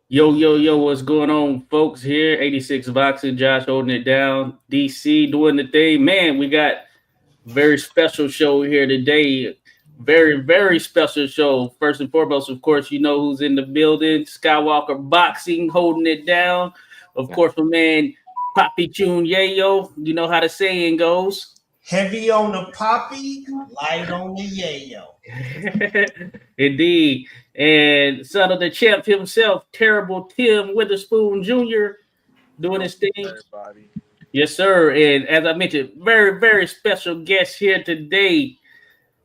Yo, yo, yo, what's going on, folks? Here, 86 Boxing, Josh holding it down, DC doing the thing. Man, we got very special show here today. Very, very special show. First and foremost, of course, you know who's in the building. Skywalker Boxing holding it down. Of course, my man, Poppy Tune Yayo. You know how the saying goes. Heavy on the poppy, light on the yayo. Indeed. And son of the champ himself, Terrible Tim Witherspoon Jr., doing Yo, his thing. everybody. Yes, sir. And as I mentioned, very, very special guest here today.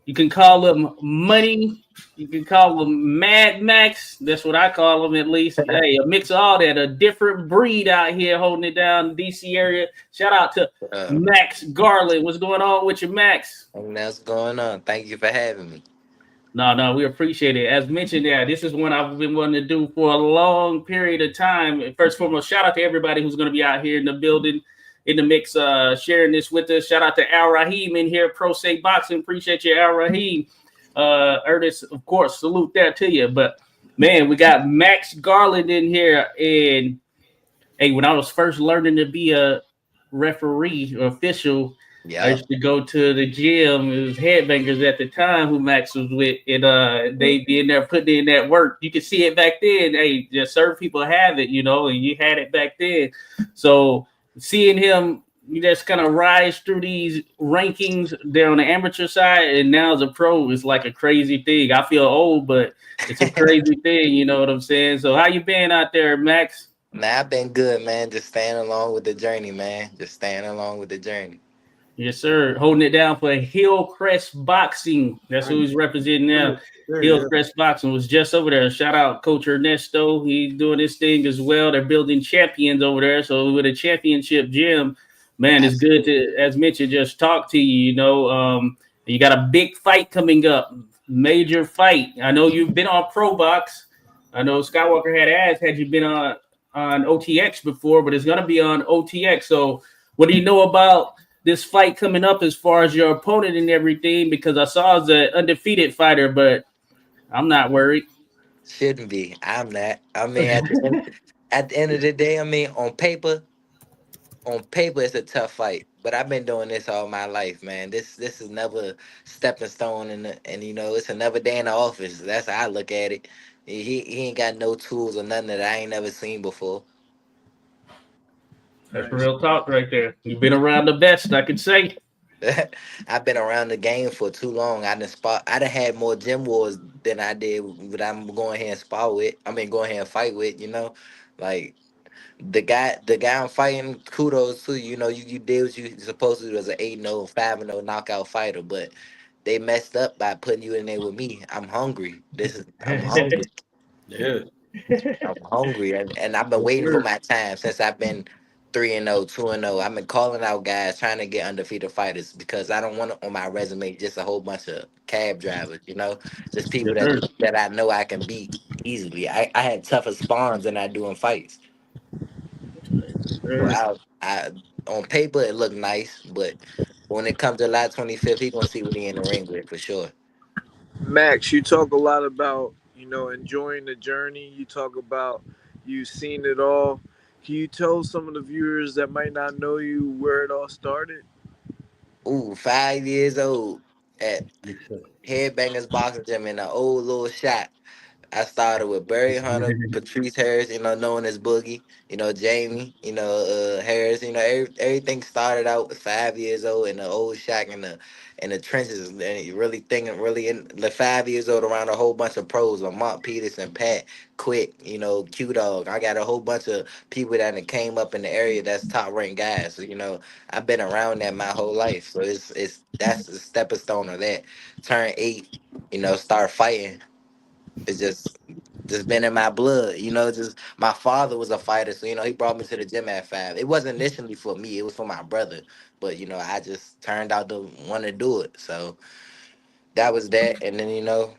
You can call him Money. You can call him Mad Max. That's what I call him, at least. Hey, a mix of all that. A different breed out here holding it down in the DC area. Shout out to Uh, Max Garland. What's going on with you, Max? and that's going on. Thank you for having me. No, we appreciate it. As mentioned, yeah, this is one I've been wanting to do for a long period of time. First and foremost, shout out to everybody who's going to be out here in the building, in the mix, sharing this with us. Shout out to Al Rahim in here, Pro Se Boxing. Appreciate you, Al Rahim. Ernest, of course, salute that to you. But man, we got Max Garland in here. And hey, when I was first learning to be a referee or official, I Yep. used to go to the gym. It was headbangers at the time who Max was with, and they be in there putting in that work. You could see it back then. Hey, just certain people have it, and you had it back then. So seeing him, you just kind of rise through these rankings there on the amateur side, and now as a pro, it's like a crazy thing. I feel old, but it's a crazy thing. You know what I'm saying? So how you been out there, Max? Nah, I've been good, man. Just staying along with the journey, man. Just staying along with the journey. Yes, sir. Holding it down for Hillcrest Boxing. That's who he's representing now. Hillcrest Boxing was just over there. Shout out Coach Ernesto. He's doing his thing as well. They're building champions over there. So with a championship gym, man, it's good to, as mentioned, just talk to you. You got a big fight coming up, major fight. I know you've been on Pro Box. I know Skywalker had asked, had you been on OTX before, but it's gonna be on OTX. So what do you know about this fight coming up as far as your opponent and everything? Because I saw as an undefeated fighter, but I'm not worried. Shouldn't be. I'm not. I mean, at the end of the day, I mean, on paper, it's a tough fight. But I've been doing this all my life, man. This is never stepping stone, and it's another day in the office. That's how I look at it. He ain't got no tools or nothing that I ain't never seen before. That's Nice. real talk right there. You've been around the best, I could say. I've been around the game for too long. I done had more gym wars than I did what I'm going here and spar with. I mean, going here and fight with. Like the guy I'm fighting. Kudos to you. You did what you supposed to do as an 8-0, 5-0 knockout fighter, but they messed up by putting you in there with me. I'm hungry. I'm hungry. Yeah. I'm hungry, and I've been waiting for my time since I've been 3-0, 2-0. I've been calling out guys trying to get undefeated fighters because I don't want on my resume just a whole bunch of cab drivers, just people Yes, that sir. that I know I can beat easily. I had tougher spawns than I do in fights. Yes, So sir. I on paper it looked nice, but when it comes to July 25th, he gonna see what he in the ring with for sure. Max, you talk a lot about, enjoying the journey. You talk about you seen it all. Can you tell some of the viewers that might not know you where it all started? Ooh, 5 years old at Yes, sir. Headbangers Boxing Gym in an old little shop. I started with Barry Hunter, Patrice Harris, known as Boogie, Jamie, Harris, everything started out with 5 years old in the old shack in the trenches, and really thinking really in the 5 years old around a whole bunch of pros, Lamont Peterson, Pat, Quick, Q Dog. I got a whole bunch of people that done came up in the area that's top ranked guys. So, I've been around that my whole life. So it's that's the stepping stone of that. Turn 8, start fighting. It's just been in my blood, just my father was a fighter, so he brought me to the gym at 5. It wasn't initially for me, it was for my brother, but I just turned out to want to do it. So that was that. And then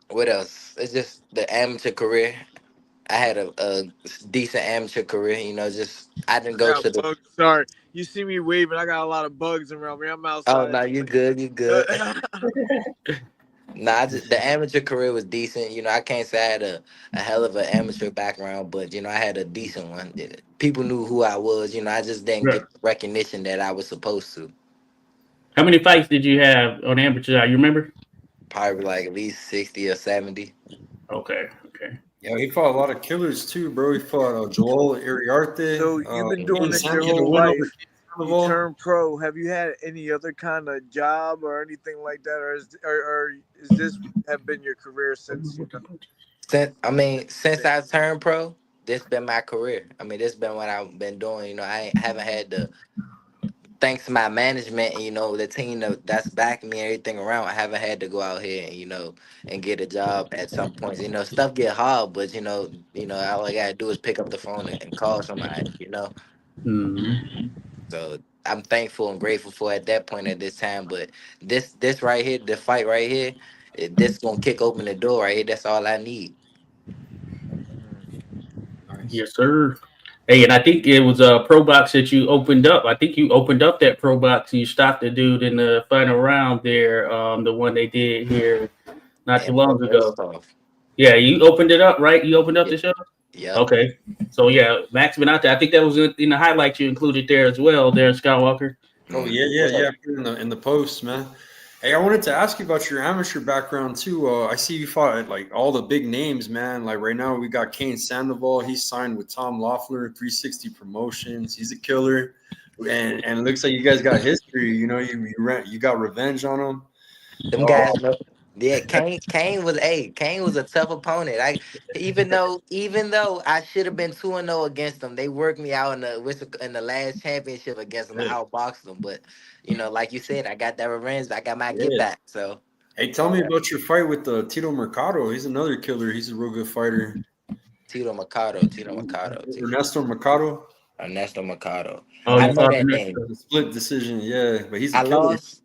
what else? It's just the amateur career. I had a decent amateur career, just I didn't I go got to the. bugs. Sorry. You see me waving. I got a lot of bugs around me. I'm Oh outside. no, you good, you good. Nah, the amateur career was decent. You know, I can't say I had a hell of an amateur background, but you know, I had a decent one. People knew who I was. You know, I just didn't Right. get the recognition that I was supposed to. How many fights did you have on amateur side? You remember? Probably like at least 60 or 70. Okay. Okay. Yeah, he fought a lot of killers too, bro. He fought Joel Iriarte. So you've been doing this your He had a whole win over life. King You Sandoval. turned pro. Have you had any other kind of job or anything like that, or is this have been your career since you know? Since I turned pro, this been my career. I mean, this been what I've been doing. You know, haven't had the thanks to my management and you know the team that's backing me, everything around. I haven't had to go out here and and get a job at some points. You know, stuff get hard, but all I gotta do is pick up the phone and call somebody. You know, Mhm. so I'm thankful and grateful for at that point at this time. But this right here, the fight right here, this gonna kick open the door right here. That's all I need. Nice. Yes, sir. Hey, and I think it was a pro box that you opened up. I think you opened up that pro box and you stopped the dude in the final round there. The one they did here not too And long ago. off. Yeah, you opened it up, right? You opened up Yeah, the show. yep. Okay. So yeah, Max been out there. I think that was in the highlights you included there as well. There, Skywalker. Oh yeah. Put it in the post, man. Hey, I wanted to ask you about your amateur background too. I see you fought at, like all the big names, man. Like right now, we got Kane Sandoval. He's signed with Tom Loeffler, 360 Promotions. He's a killer, and it looks like you guys got history. You know, you got revenge on him. Them guys, yeah. Kane was a tough opponent. Even though I should have been 2-0 against them, they worked me out in the last championship against them. I Yeah. outboxed them, but like you said, I got that revenge. I got my get Yeah. back. So Hey, tell me about your fight with Tito Mercado. He's another killer. He's a real good fighter. Tito Mercado, Ernesto Mercado. Ernesto Mercado. Oh, I you know fought that the name. next. Split decision, yeah, but he's a I killer. lost.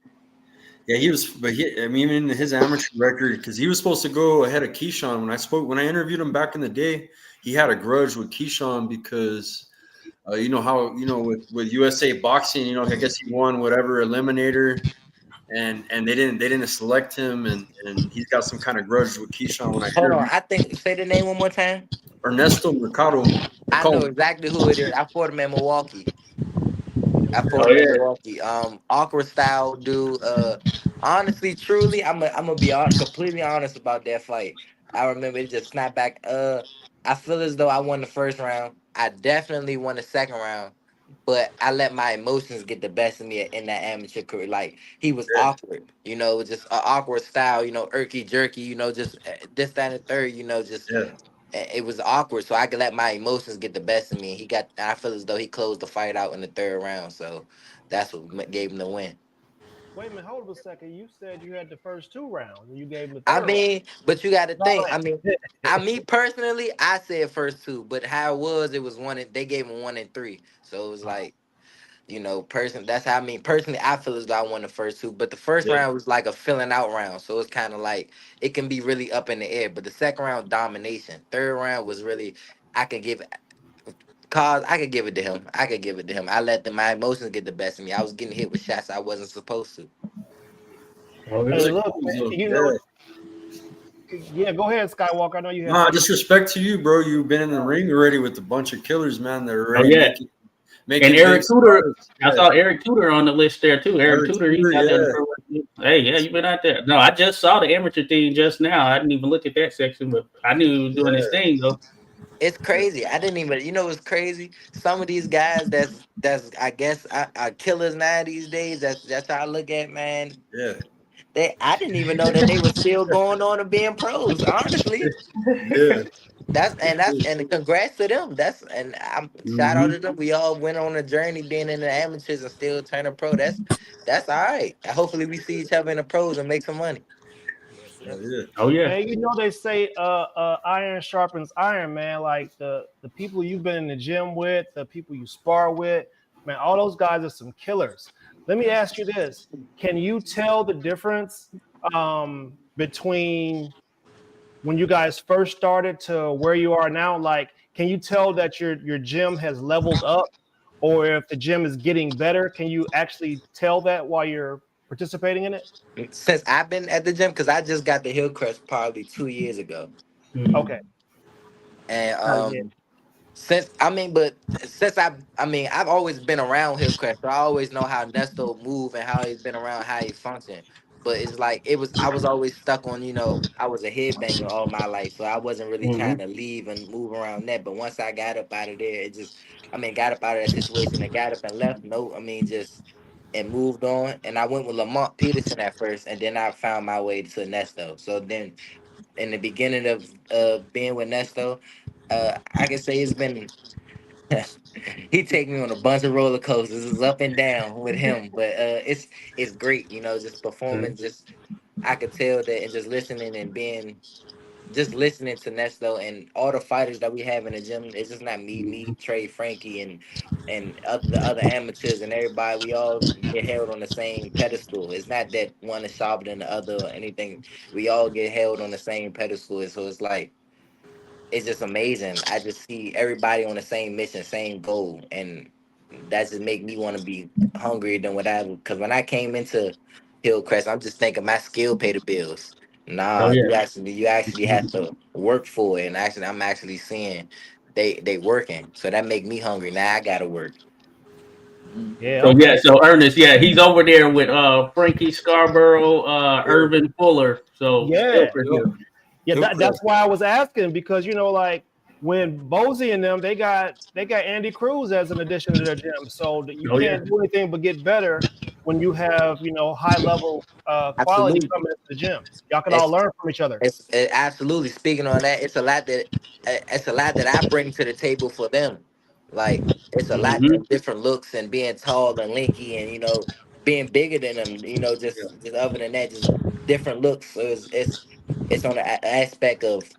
Yeah, he was, but I mean, in his amateur record, because he was supposed to go ahead of Keyshawn. When I interviewed him back in the day, he had a grudge with Keyshawn because, you know how with USA Boxing, I guess he won whatever eliminator, and they didn't select him, and he's got some kind of grudge with Keyshawn. When I Hold on. interviewed I think say the name one more time. Ernesto Mercado, I know exactly who it is. I fought him in Milwaukee. Oh yeah. Awkward style dude. Honestly, truly, I'm gonna be completely honest about that fight. I remember it just snapped back. I feel as though I won the first round. I definitely won the second round, but I let my emotions get the best of me in that amateur career. Like he was yeah, awkward, just an awkward style, irky jerky, just this, that, and the third, just yeah. it was awkward, so I could let my emotions get the best of me. I feel as though he closed the fight out in the third round, so that's what gave him the win. Wait a minute, hold on a second. You said you had the first two rounds and you gave him the I third round. mean, but you got to No, think. Me personally, I said first two, but how it was one. They gave him 1 and 3, so it was like That's how personally. I feel as though I won the first two, but the first Yeah. round was like a filling out round, so it's kind of like it can be really up in the air. But the second round, domination. Third round was really I could give cause I could give it to him. I let my emotions get the best of me. I was getting hit with shots I wasn't supposed to. Oh hey, yeah. look, man, yeah, go ahead, Skywalker. I know you had Nah, something. just respect to you, bro. You've been in the ring already with a bunch of killers, man. They're Oh already yeah. making And Eric big Tudor, stars. I saw Eric Tudor on the list there too. Eric Tudor, he's out there. Yeah. Hey, yeah, you've been out there. No, I just saw the amateur thing just now. I didn't even look at that section, but I knew he was doing his thing though. It's crazy. I didn't even, it's crazy. Some of these guys that's I guess are killers now these days. That's how I look at, man. Yeah. I didn't even know that they were still going on and being pros. Honestly, Yeah. and congrats to them. I'm shout out to them. We all went on a journey being in the amateurs and still turning pro. That's all right. Hopefully we see each other in the pros and make some money. Yeah. Oh yeah. Man, they say iron sharpens iron, man. Like the people you've been in the gym with, the people you spar with, man, all those guys are some killers. Let me ask you this. Can you tell the difference between when you guys first started to where you are now? Like, can you tell that your gym has leveled up, or if the gym is getting better? Can you actually tell that while you're participating in it? Since I've been at the gym, because I just got the Hillcrest probably 2 years ago, Okay. and Yeah. I've always been around Hillcrest, so I always know how Nesto move and how he's been around, how he function. But it's like I was always stuck on, I was a headbanger all my life, so I wasn't really trying to leave and move around that. But once I got up out of there, got up out of that situation and got up and left. No, just and moved on. And I went with Lamont Peterson at first, and then I found my way to Nesto. So then, in the beginning of being with Nesto, I can say it's been he take me on a bunch of roller coasters. It's up and down with him, but it's great, just performing. Just I could tell that, and just listening and being just listening to Nesto and all the fighters that we have in the gym. It's just not me, Trey, Frankie, and the other amateurs and everybody. We all get held on the same pedestal. It's not that one is sharper than the other or anything. We all get held on the same pedestal. So it's like it's just amazing. I just see everybody on the same mission, same goal, and that just make me want to be hungrier than whatever. Because when I came into Hillcrest, I'm just thinking my skill pay the bills. Oh Nah, yeah. you actually have to work for it, and I'm actually seeing they working. So that make me hungry. Now I gotta work. Yeah. So yeah, Okay. so Ernest, yeah, he's over there with Frankie Scarborough, Irvin Fuller. So Yeah. Hilker Yep. here. Yeah. That's Hillcrest. why I was asking, because like when Bozy and them, they got Andy Cruz as an addition to their gym. So that you Oh yeah. can't do anything but get better when you have high level quality Absolutely. coming into the gym. Y'all can all learn from each other. Absolutely. Speaking on that, it's a lot that I bring to the table for them. Like it's a lot Mm-hmm. of different looks and being tall and lanky and being bigger than them. Just other than that, just different looks. So it's on the aspect of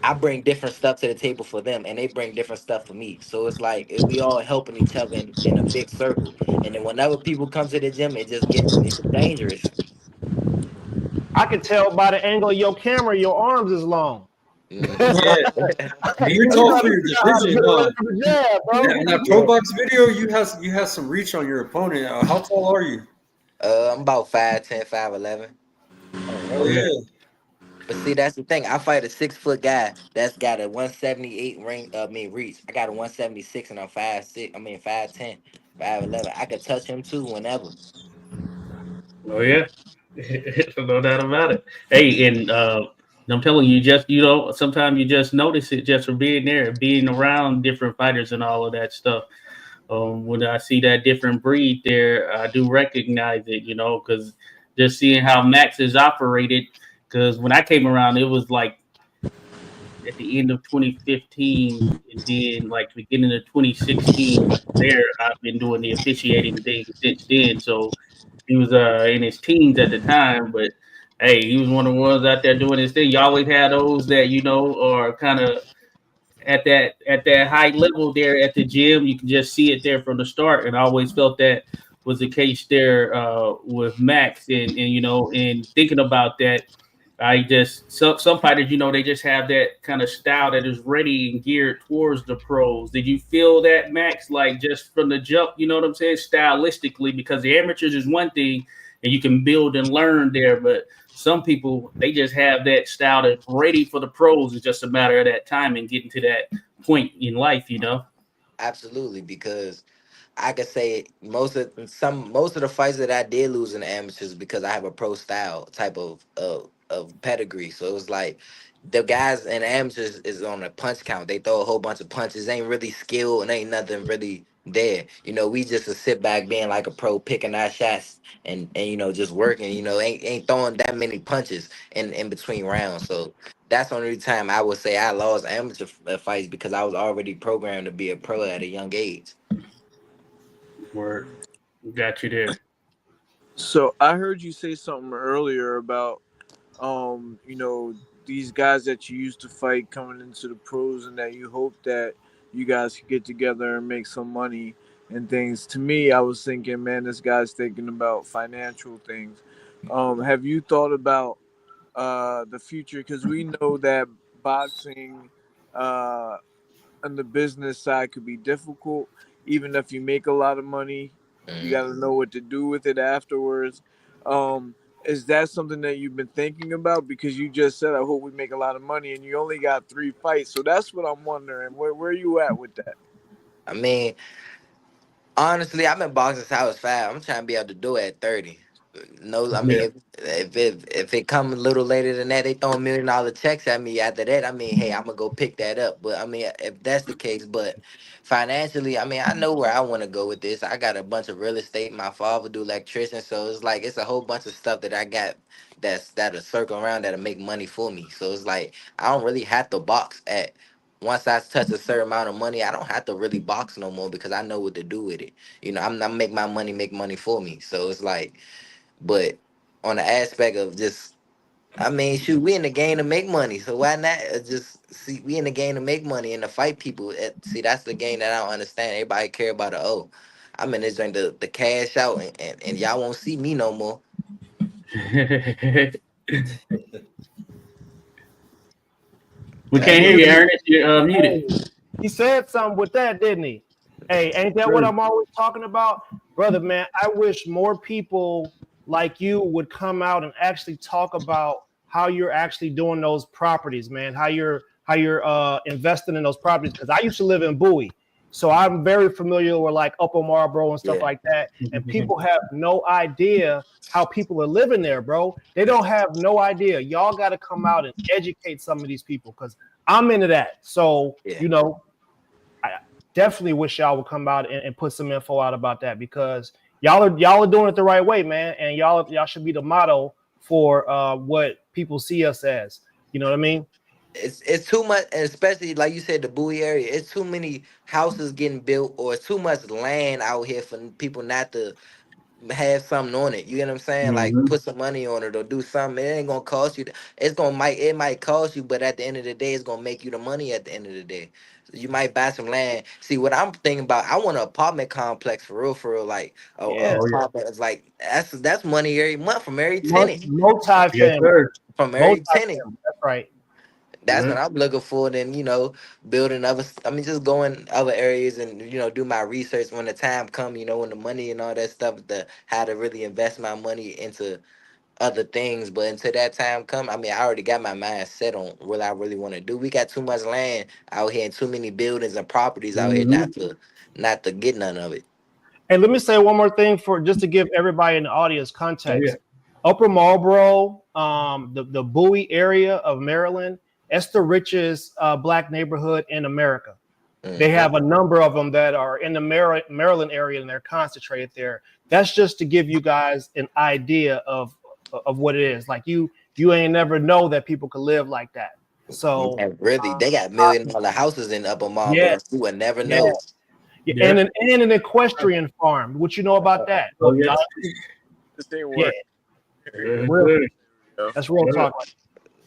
I bring different stuff to the table for them, and they bring different stuff for me. So it's like we all helping each other in a big circle. And then whenever people come to the gym, it's dangerous. I can tell by the angle of your camera, your arms is long. Mhm. Yeah. And you're You tall gotta for your figure out how to division, get away huh? from the jab, Yeah, bro. in that pro box video, you have some reach on your opponent. How tall are you? I'm about 5'10", 5'11". Oh, Oh hell yeah. yeah. But see, that's the thing. I fight a 6 foot guy that's got a 178 reach. I got a 176 and I'm 5'6". 5'10", 5'11". I could touch him too whenever. Oh yeah. No doubt about it. Hey, and I'm telling you, just sometimes you just notice it just from being there, being around different fighters and all of that stuff. When I see that different breed there, I do recognize it, because just seeing how Max is operated. Because when I came around, it was like at the end of 2015, and then like beginning of 2016. There, I've been doing the officiating thing since then. So he was in his teens at the time, but hey, he was one of the ones out there doing his thing. You always had those that are kind of at that high level there at the gym. You can just see it there from the start, and I always felt that was the case there with Max. And thinking about that, I just some fighters, they just have that kind of style that is ready and geared towards the pros. Did you feel that, Max? Like just from the jump, you know what I'm saying, stylistically, because the amateurs is one thing, and you can build and learn there, but some people, they just have that style that's ready for the pros. It's just a matter of that time and getting to that point in life. Absolutely, because I could say most of the fights that I did lose in the amateurs because I have a pro style type of pedigree. So it was like the guys in the amateurs is on a punch count. They throw a whole bunch of punches. Ain't really skill and ain't nothing really there. We just a sit back being like a pro, picking our shots and just working. Ain't throwing that many punches in between rounds. So that's the only time I would say I lost amateur fights because I was already programmed to be a pro at a young age. Word. Got you there. So I heard you say something earlier about these guys that you used to fight coming into the pros and that you hope that you guys could get together and make some money and things. To me, I was thinking, man, this guy's thinking about financial things. Have you thought about the future? Because we know that boxing uh, on the business side could be difficult. Even if you make a lot of money, you got to know what to do with it afterwards. Is that something that you've been thinking about? Because you just said, I hope we make a lot of money, and you only got 3 fights. So that's what I'm wondering. Where are you at with that? I mean, honestly, I've been boxing since I was 5. I'm trying to be able to do it at 30. No, I Yeah. mean, if it come a little later than that, they throw $1 million checks at me. After that, I mean, hey, I'm gonna go pick that up. But I mean, if that's the case, but financially, I mean, I know where I want to go with this. I got a bunch of real estate. My father do electrician, so it's like it's a whole bunch of stuff that I got that'll circle around that'll make money for me. So it's like I don't really have to box at. Once I touch a certain amount of money, I don't have to really box no more because I know what to do with it. You know, I'm make my money make money for me. So it's like, but on the aspect of just, I mean, shoot, we in the game to make money, so why not just see? We in the game to make money and to fight people. See, that's the game that I don't understand. Everybody care about the I'm in this joint to cash out, and y'all won't see me no more. We That's can't what hear it you, is. Ernest. You're muted. Hey, he said something with that, didn't he? Hey, ain't that what I'm always talking about? Brother, man, I wish more people like you would come out and actually talk about how you're actually doing those properties, man, how you're investing in those properties. Because I used to live in Bowie. So I'm very familiar with like Upper Marlboro and stuff Yeah. like that. And people have no idea how people are living there, bro. They don't have no idea. Y'all got to come out and educate some of these people because I'm into that. So, Yeah. you know, I definitely wish y'all would come out and put some info out about that because y'all are doing it the right way, man. And y'all should be the motto for what people see us as. You know what I mean? It's too much, and especially like you said, the Bowie area. It's too many houses getting built, or it's too much land out here for people not to have something on it. You get what I'm saying? Like Mhm. put some money on it or do something. It ain't gonna cost you. It might cost you, but at the end of the day, it's gonna make you the money at the end of the day. So you might buy some land. See what I'm thinking about? I want an apartment complex for real. Like a Yes. Oh yeah. apartment. It's like that's money every month from every tenant. Yes, Multi-family. sir. From every tenant. Multi-family. That's right. That's Yeah. what I'm looking for. Then building other. I mean, just going other areas and do my research when the time come. When the money and all that stuff. How to really invest my money into other things. But until that time come, I mean, I already got my mind set on what I really want to do. We got too much land out here and too many buildings and properties out here Mhm. not to get none of it. And let me say one more thing for just to give everybody in the audience Oh yeah. context. Upper Marlboro, the Bowie area of Maryland, it's the richest black neighborhood in America. They Hmm. have a number of them that are in the Maryland area and they're concentrated there. That's just to give you guys an idea of what it is. Like you ain't never know that people could live like that. So And really, they got uh, $1 million houses in Upper Marlboro. yes, You would never yes. know. Yeah, Yeah. and an equestrian farm. What you know about that? Oh Well, yes. This ain't yeah, work. Yes, real. sir. That's real Yeah. talk.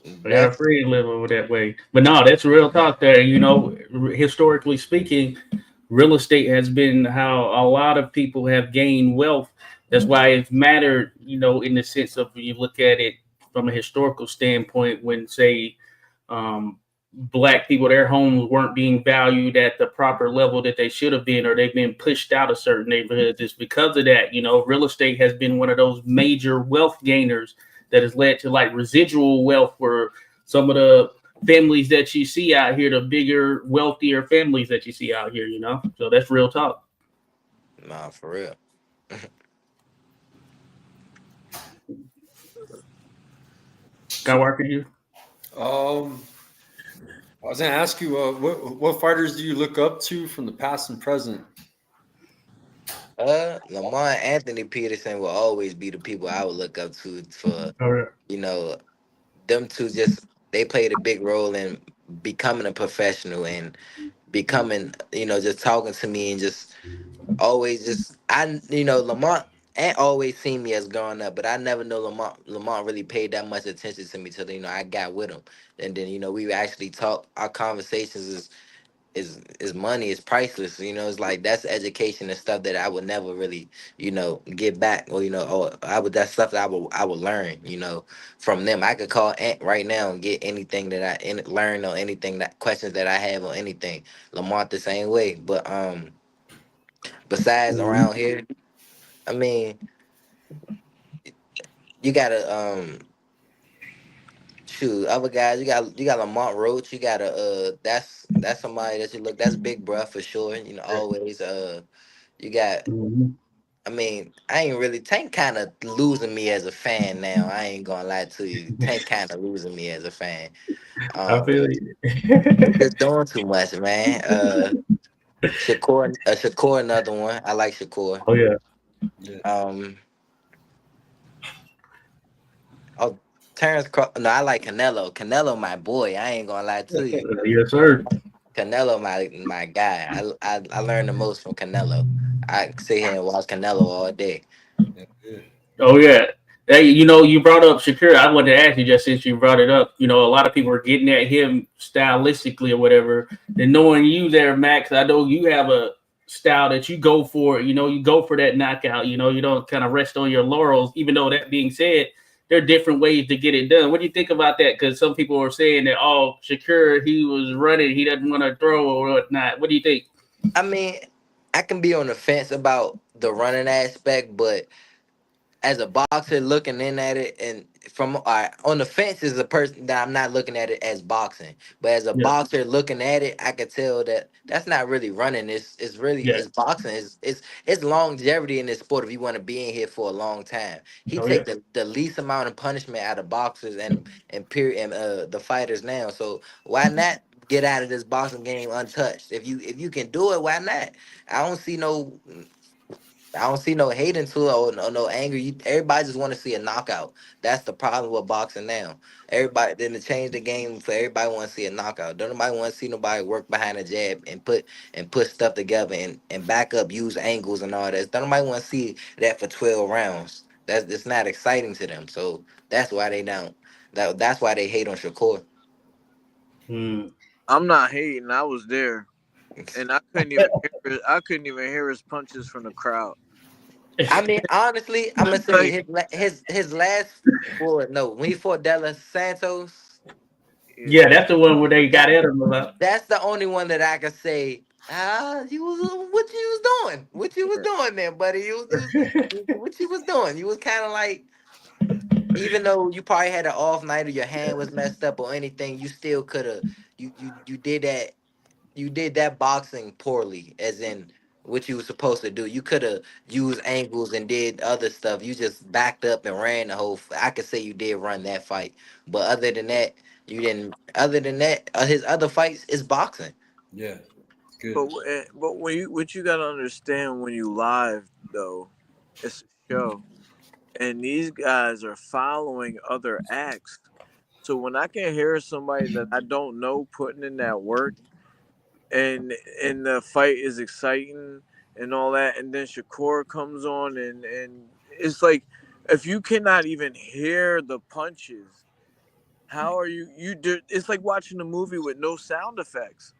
I got a That's friend live over that way. But no, that's real talk there. Historically speaking, real estate has been how a lot of people have gained wealth. That's why it's mattered, in the sense of when you look at it from a historical standpoint, when say black people, their homes weren't being valued at the proper level that they should have been, or they've been pushed out of certain neighborhoods. It's because of that. Real estate has been one of those major wealth gainers that has led to like residual wealth for some of the families that you see out here, the bigger, wealthier families that you see out here. So that's real talk. nah, for real. Skywalker, you? Um, I was gonna ask you, what fighters do you look up to from the past and present? Lamar and Anthony Peterson will always be the people I would look up to for, All right. you know, them two just they played a big role in becoming a professional and becoming, just talking to me and just always just Lamont and always seen me as growing up, but I never know Lamont really paid that much attention to me till I got with him. And then, we actually talk our conversations is money is priceless. It's like that's education and stuff that I would never really, get back or or I would that's stuff that I would learn, from them. I could call Ant right now and get anything that learn or anything that questions that I have or anything. Lamont the same way. But besides Mhm. around here, I mean, You gotta shoot other guys. You got Lamont Roach. You got a that's somebody that you look. That's big bruh for sure. You know, always you got. Mhm. I mean, I ain't really Tank kind of losing me as a fan now. I ain't gonna lie to you. Tank kind of losing me as a fan. I Um, feel you. just doing too much, man. Shakur, another one. I like Shakur. Oh yeah. Yeah. Um, oh, no, I like Canelo. Canelo, my boy. I ain't gonna lie to you. Yes, sir. Canelo, my guy. I learned the most from Canelo. I sit here and watch Canelo all day. Yeah. Oh yeah. Hey, you brought up Shakur. I wanted to ask you just since you brought it up. A lot of people are getting at him stylistically or whatever. And knowing you there, Max, I know you have a style that you go for. You go for that knockout. You don't kind of rest on your laurels. Even though that being said, there are different ways to get it done. What do you think about that? Because some people are saying that, oh, Shakur, he was running, he doesn't want to throw or whatnot. What do you think? I mean, I can be on the fence about the running aspect, but as a boxer looking in at it and from on the fence is a person that I'm not looking at it as boxing, but as a Yeah, boxer looking at it, I could tell that that's not really running. It's really yeah, it's boxing. It's longevity in this sport if you want to be in here for a long time. He oh yeah, take the least amount of punishment out of boxers and period and the fighters now. So why not get out of this boxing game untouched? If you can do it, why not? I don't see no I don't see no hate into it or no anger. Everybody just want to see a knockout. That's the problem with boxing now. Everybody then to change the game for everybody want to see a knockout. Don't nobody want to see nobody work behind a jab and put stuff together and back up, use angles and all that. Don't nobody want to see that for 12 rounds. That's it's not exciting to them. So that's why they don't. That's why they hate on Shakur. mm. I'm not hating. I was there, and I couldn't even hear his punches from the crowd. I mean, honestly, I'm gonna say Like, his last war. No, when he fought De Los Santos. yeah. Yeah, that's the one where they got That at him about. that's the only one that I can say. You was what you was doing, what you was doing there, buddy. What you was doing. You was kind of like, even though you probably had an off night or your hand was messed up or anything, you still could have. You did that. You did that boxing poorly, as in what you were supposed to do. You could have used angles and did other stuff. You just backed up and ran the whole. I could say you did run that fight, but other than that, you didn't. Other than that, his other fights is boxing. Yeah. It's good. But what you gotta understand when you live though, it's a show, and these guys are following other acts. So when I can hear somebody that I don't know putting in that work, and the fight is exciting and all that, and then Shakur comes on and it's like, if you cannot even hear the punches, how are you do? It's like watching a movie with no sound effects.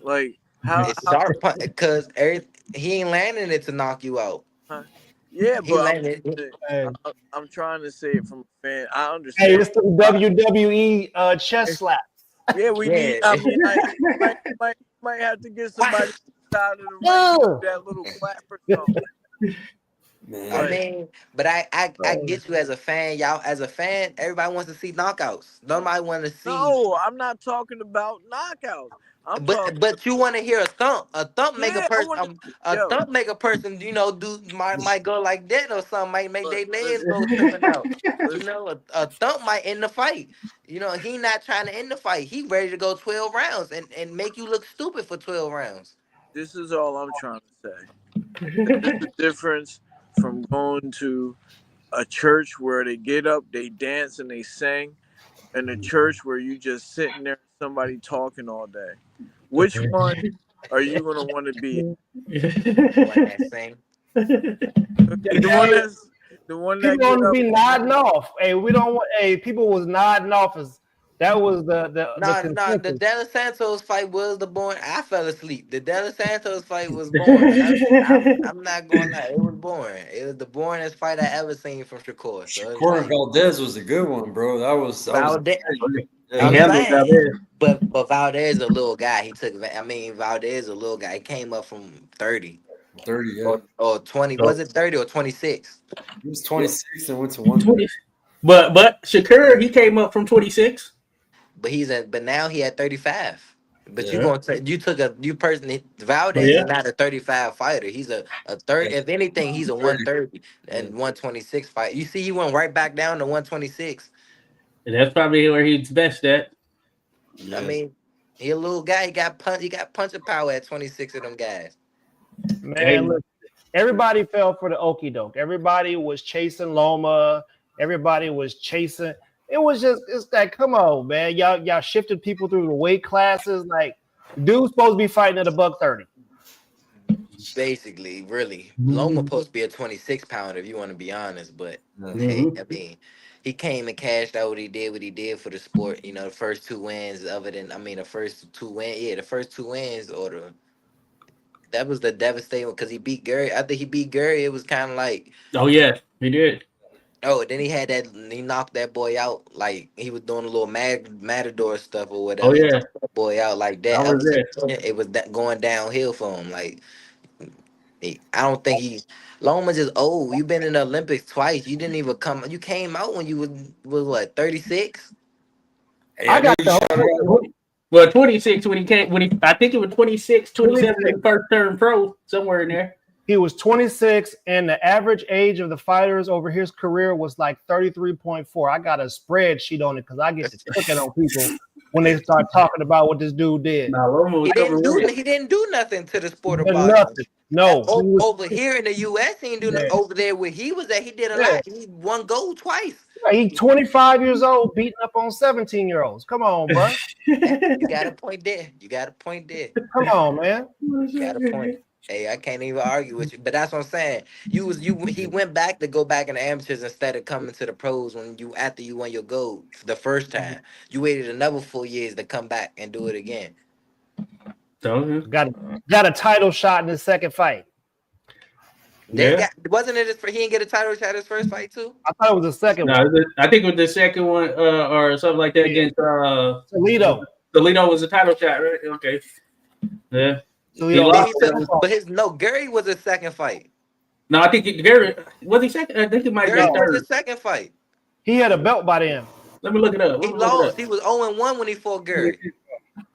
Like It's how sharp because he ain't landing it to knock you out. huh? Yeah, He but landed. Hey, I'm trying to say it from a fan. I hey, understand. it's the WWE chest slap. Yeah, we need. Yeah. I mean, might have to get somebody out of the ring to Yeah. do that little clap or something. I Man. But mean, but I get you as a fan, y'all. As a fan, everybody wants to see knockouts. Nobody want to see. no, I'm not talking about knockouts. I'm talking. But you want to hear a thump. A thump make a Yeah, I person. want to. A Yo, thump make a person. Do might go like that or something. Might make look, their legs listen, go tripping out. listen. A thump might end the fight. He not trying to end the fight. He ready to go 12 rounds and make you look stupid for 12 rounds. This is all I'm trying to say. There's a difference from going to a church where they get up, they dance, and they sing, and a church where you just sitting there, somebody talking all day. Which one are you gonna want to be? One that sing. The one Hey, that's the one that people get gonna up. be nodding off. Hey, we don't want. Hey, people was nodding off. That was the Nah, the consensus. De Los Santos fight was the boring. I fell asleep. The De Los Santos fight was boring. I'm not going to lie. It was boring. It was the boringest fight I ever seen from Shakur. So it's Shakur and like Valdez was a good one, bro. That was Valdez. He I'm yeah, handled that saying, there. but Valdez a little guy. Valdez a little guy. He came up from 30 30, yeah. or 20. So Was it 30 or 26? He was 26 and went to one. But Shakur, he came up from 26. But now he at 35. But Yeah. you personally Oh Valdez yeah. is not a 35 fighter. He's a third. If anything, he's a 130 and 126 fight. You see, he went right back down to 126. And that's probably where he's best at. I mean, he a little guy. He got punching power at 26 of them guys. Man, look, everybody fell for the okie doke. Everybody was chasing Loma. Everybody was chasing. It's like, come on, man. Y'all shifted people through the weight classes. Like, dude's supposed to be fighting at $130. Basically, really, Loma supposed to be a 26 pounder if you want to be honest. But hey, I mean, he came and cashed out what he did for the sport. You know, the first two wins the first two wins that was the devastating because he beat Gary. After he beat Gary, it was kind of like, Oh yeah, he did. oh, then he knocked that boy out like he was doing a little matador stuff or whatever. Oh He yeah, knocked that boy out like that. I was there. It was going downhill for him. Like I don't think Loma's just old. You've been in the Olympics twice. You didn't even come. You came out when you was what 36. I got the Well, 26 when he came. I think it was 26, 27 when he first turned pro, somewhere in there. He was 26, and the average age of the fighters over his career was like 33.4. I got a spreadsheet on it because I get to clicking on people when they start talking about what this dude did. He didn't do nothing to the sport of boxing. Nothing. No. Over here in the U.S., he didn't do nothing. Over there where he was at, he did a lot. He won gold twice. He's 25 years old, beating up on 17-year-olds. Come on, bro. You got a point there. Come on, man. You got a point. Hey, I can't even argue with you, but that's what I'm saying. He went back to go back in the amateurs instead of coming to the pros after you won your gold the first time. You waited another 4 years to come back and do it again. Got a title shot in his second fight. Wasn't it he didn't get a title shot his first fight too? I thought it was the second one. I think it was the second one or something like that against Toledo. Toledo was a title shot, right? Okay. Yeah. Gary was his second fight. No, I think Gary was he second. I think it might be third. Was his second fight. He had a belt by then. Let me look it up. He lost. He was 0-1 when he fought Gary.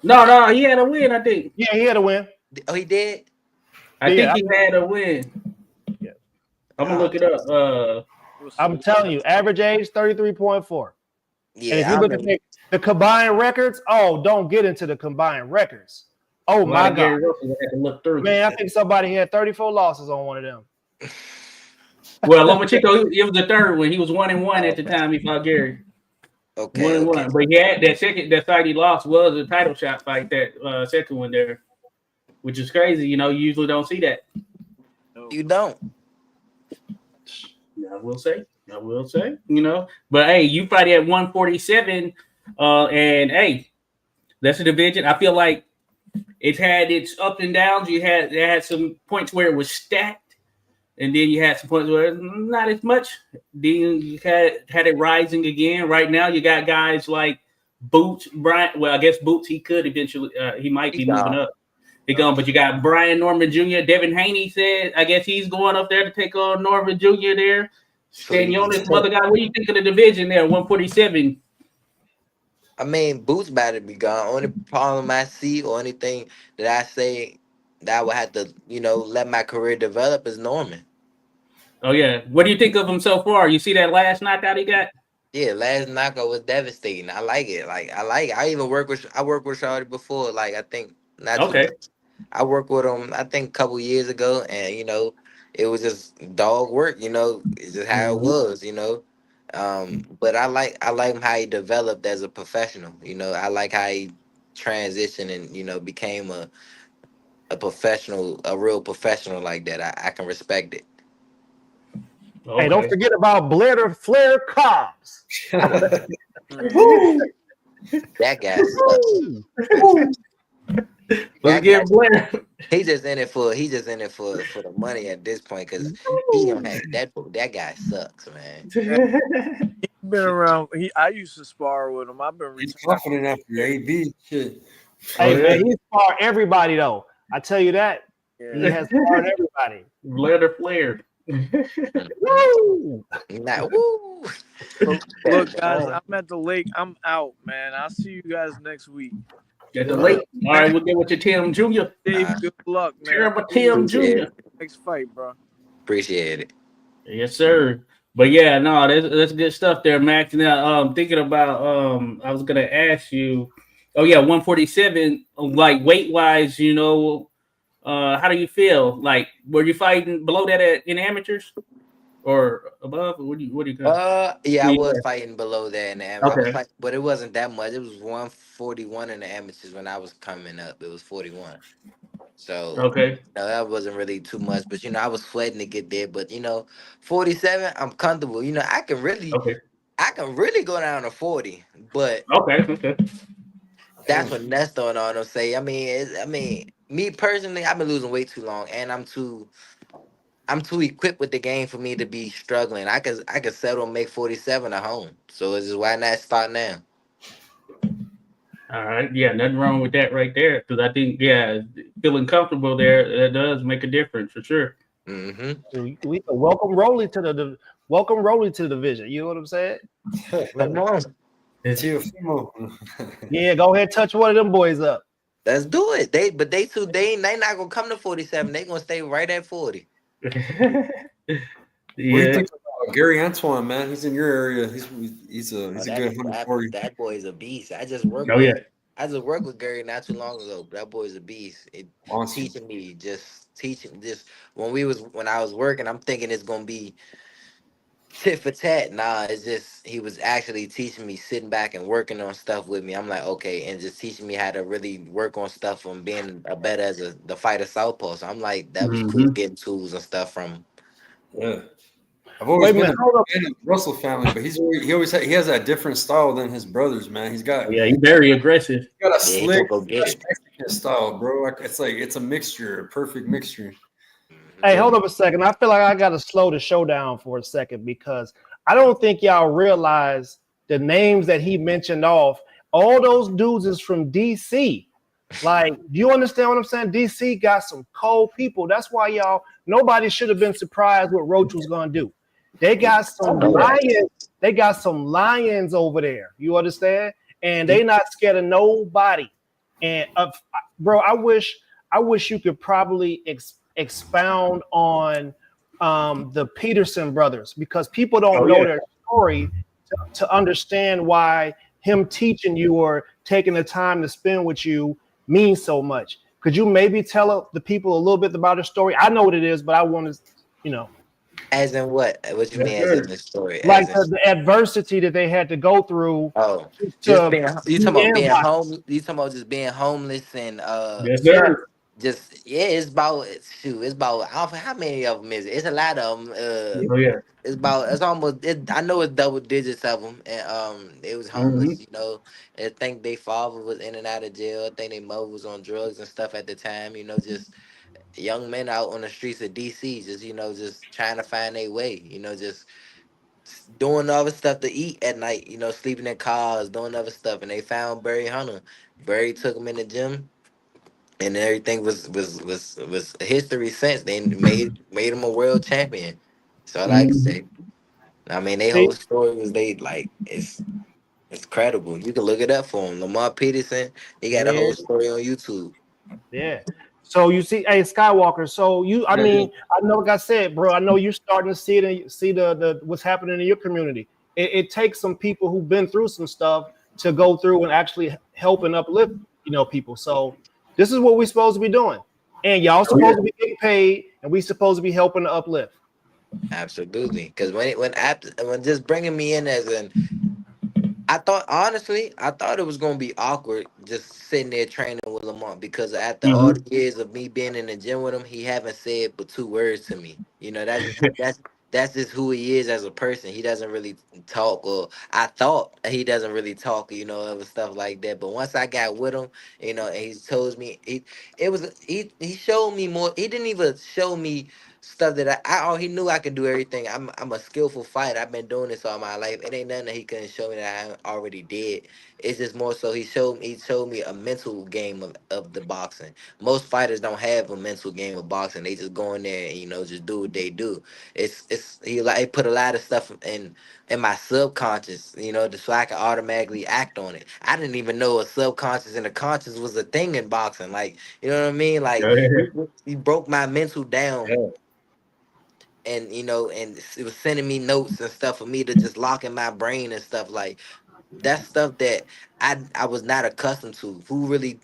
No, he had a win. I think. Yeah, he had a win. Oh, he did. I think he had a win. Yeah. I'm gonna look it up. I'm telling you, average age 33.4. Yeah. And if you look at the combined records, don't get into the combined records. Oh my God. Man, I think somebody had 34 losses on one of them. Well, Lomachenko, it was the third one. He was 1-1 at the time he fought Gary. Okay. 1-1. But yeah, that fight he lost was a title shot fight, that second one there. Which is crazy. You know, you usually don't see that. You don't. I will say, you know. But hey, you fight at 147, and hey, that's a division. I feel like it's had its up and downs. It had some points where it was stacked, and then you had some points where not as much. Then you had it rising again. Right now, you got guys like Boots, Brian. Well, I guess Boots, he could eventually. He might be moving up. But you got Brian Norman Jr. Devin Haney said, I guess he's going up there to take on Norman Jr. there. Stanionis, some other guy. What do you think of the division there, 147? I mean, Boots about to be gone. Only problem I see or anything that I say that I would have to, let my career develop is Norman. Oh, yeah. What do you think of him so far? You see that last knockout he got? Yeah, last knockout was devastating. I like it. I worked with Shawty before. I think I worked with him, I think, a couple years ago, and it was just dog work. It's just how it was. But I like him how he developed as a professional. I like how he transitioned and became a professional, a real professional like that. I can respect it. Okay. Hey, don't forget about Flair Cobbs. That guy sucks. Let's get Blair. He's just in it for the money at this point because he don't have that guy sucks, man. He's been around. I used to spar with him. I've been confident after AB shit. Hey man, he sparred everybody though. I tell you that. Yeah. He has sparred everybody. Flair. Woo! Not woo. Look, guys, I'm at the lake. I'm out, man. I'll see you guys next week. At the late. All right, we'll get with your Tim Jr. Dave, good luck, man. Terrible Tim Jr. Next fight, bro. Appreciate it. Yes, sir. But yeah, no, that's good stuff there, Max. Now, thinking about, I was gonna ask you. Oh yeah, 147. Like weight wise, how do you feel? Like, were you fighting below that in amateurs or above? What do you Yeah, I was fighting below that in the amateurs. Okay. I was fighting, but it wasn't that much. It was 141 in the amateurs when I was coming up. It was 41. So Okay. that wasn't really too much. But I was sweating to get there. But 47, I'm comfortable. I can really go down to 40. But Okay. that's what Nesto and all them say. I mean, me personally, I've been losing weight too long, and I'm too equipped with the game for me to be struggling. I could settle and make 47 at home. So it's just why not start now? All right. Yeah, nothing wrong with that right there. Because I think, feeling comfortable there, that does make a difference for sure. Mm-hmm. We welcome Rolly to the division. You know what I'm saying? Come on. Yeah, go ahead, touch one of them boys up. Let's do it. They not gonna come to 47. They gonna stay right at 40. What do you think about Gary Antoine, man? He's in your area. He's a good 140. That boy is a beast. I just worked with Gary not too long ago. That boy is a beast. Awesome. Teaching when I was working, I'm thinking it's gonna be tit for tat. Nah, it's just he was actually teaching me, sitting back and working on stuff with me. I'm like, okay, and just teaching me how to really work on stuff from being a better as the fighter southpaw. So I'm like, that was cool getting tools and stuff from. Yeah, I've always been a fan of Russell family, but he has that different style than his brothers, man. He's very aggressive. He's got a slick Mexican style, bro. It's a mixture, a perfect mixture. Hey, hold up a second. I feel like I got to slow the show down for a second because I don't think y'all realize the names that he mentioned off. All those dudes is from DC. Like, do you understand what I'm saying? DC got some cold people. That's why nobody should have been surprised what Roach was going to do. They got some lions. They got some lions over there. You understand? And they not scared of nobody. And bro, I wish you could probably expound on the Peterson brothers because people don't know their story to understand why him teaching you or taking the time to spend with you means so much. Could you maybe tell the people a little bit about the story? I know what it is, but I want to, As in what? What you mean as in the story? Like the adversity that they had to go through. Oh, you talking about being home? You talking about just being homeless and Yes, sir. It's about how many of them is it? It's a lot of them. I know it's double digits of them, and it was homeless. I think their father was in and out of jail. I think their mother was on drugs and stuff at the time. Just young men out on the streets of DC, just trying to find their way. Just doing other stuff to eat at night. Sleeping in cars, doing other stuff, and they found Barry Hunter. Barry took him in the gym. And everything was history since. They made him a world champion. So I like to say. I mean, their whole story was it's credible. You can look it up for him. Lamar Peterson, he got a whole story on YouTube. Yeah. So you see, hey Skywalker. So I know, like I said, bro. I know you're starting to see it and see the what's happening in your community. It takes some people who've been through some stuff to go through and actually help and uplift, people. So this is what we're supposed to be doing, and y'all supposed to be getting paid, and we supposed to be helping to uplift. Absolutely, because when just bringing me in as I thought it was gonna be awkward just sitting there training with Lamont because after all the years of me being in the gym with him, he haven't said but 2 words to me. That's just who he is as a person. He doesn't really talk, or I thought he doesn't really talk, other stuff like that. But once I got with him, and he told me he showed me more. He didn't even show me stuff that he knew I could do everything. I'm a skillful fighter. I've been doing this all my life. It ain't nothing that he couldn't show me that I already did. It's just more so he showed me a mental game of the boxing. Most fighters don't have a mental game of boxing. They just go in there and just do what they do. He put a lot of stuff in my subconscious, just so I can automatically act on it. I didn't even know a subconscious and a conscious was a thing in boxing. Like, you know what I mean? Like he broke my mental down, and and it was sending me notes and stuff for me to just lock in my brain and stuff. Like, that's stuff that I was not accustomed to. Who really,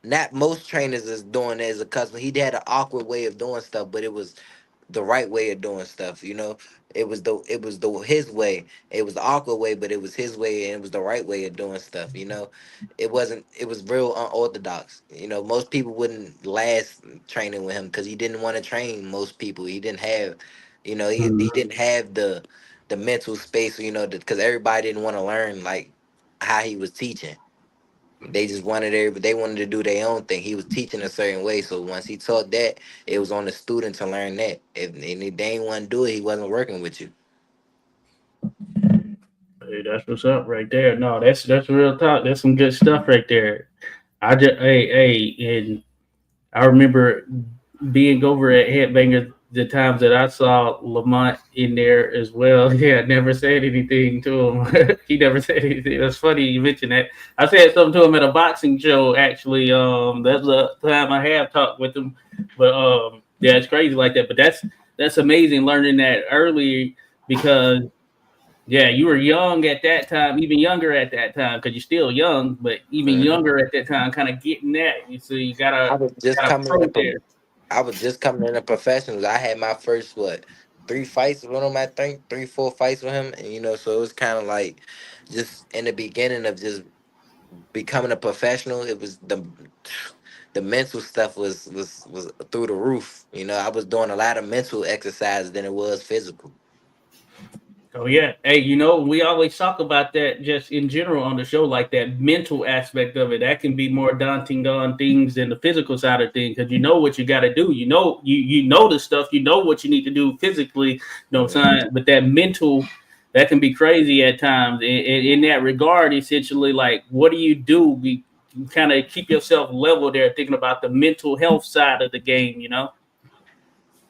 not most trainers is doing it as accustomed. He had an awkward way of doing stuff, but it was the right way of doing stuff. It was the his way. It was the awkward way, but it was his way, and it was the right way of doing stuff. It was real unorthodox. Most people wouldn't last training with him because he didn't want to train most people. He didn't have, he didn't have the mental space. Because everybody didn't want to learn like how he was teaching. They just they wanted to do their own thing. He was teaching a certain way, so once he taught that, it was on the student to learn that. If they ain't want to do it, he wasn't working with you. Hey, that's what's up right there. No, that's real talk. That's some good stuff right there. And I remember being over at Headbanger the times that I saw Lamont in there as well. Yeah, I never said anything to him. He never said anything. That's funny you mentioned that. I said something to him at a boxing show actually. That's the time I have talked with him. But yeah, it's crazy like that. But that's amazing learning that early because yeah, you were young at that time, even younger at that time, because you're still young, but even Mhm. younger at that time, kind of getting that. So you I gotta was just gotta coming pro in. there. I was just coming into professionals. I had my first 3 fights with him. I think 3, 4 fights with him, and so it was kind of like just in the beginning of just becoming a professional. It was the mental stuff was through the roof. I was doing a lot of mental exercises than it was physical. Oh yeah, hey, we always talk about that just in general on the show, like that mental aspect of it. That can be more daunting on things than the physical side of things because you know what you got to do. You know the stuff. You know what you need to do physically. What I'm saying? But that mental, that can be crazy at times. In that regard, essentially, like what do you do? You kind of keep yourself level there, thinking about the mental health side of the game.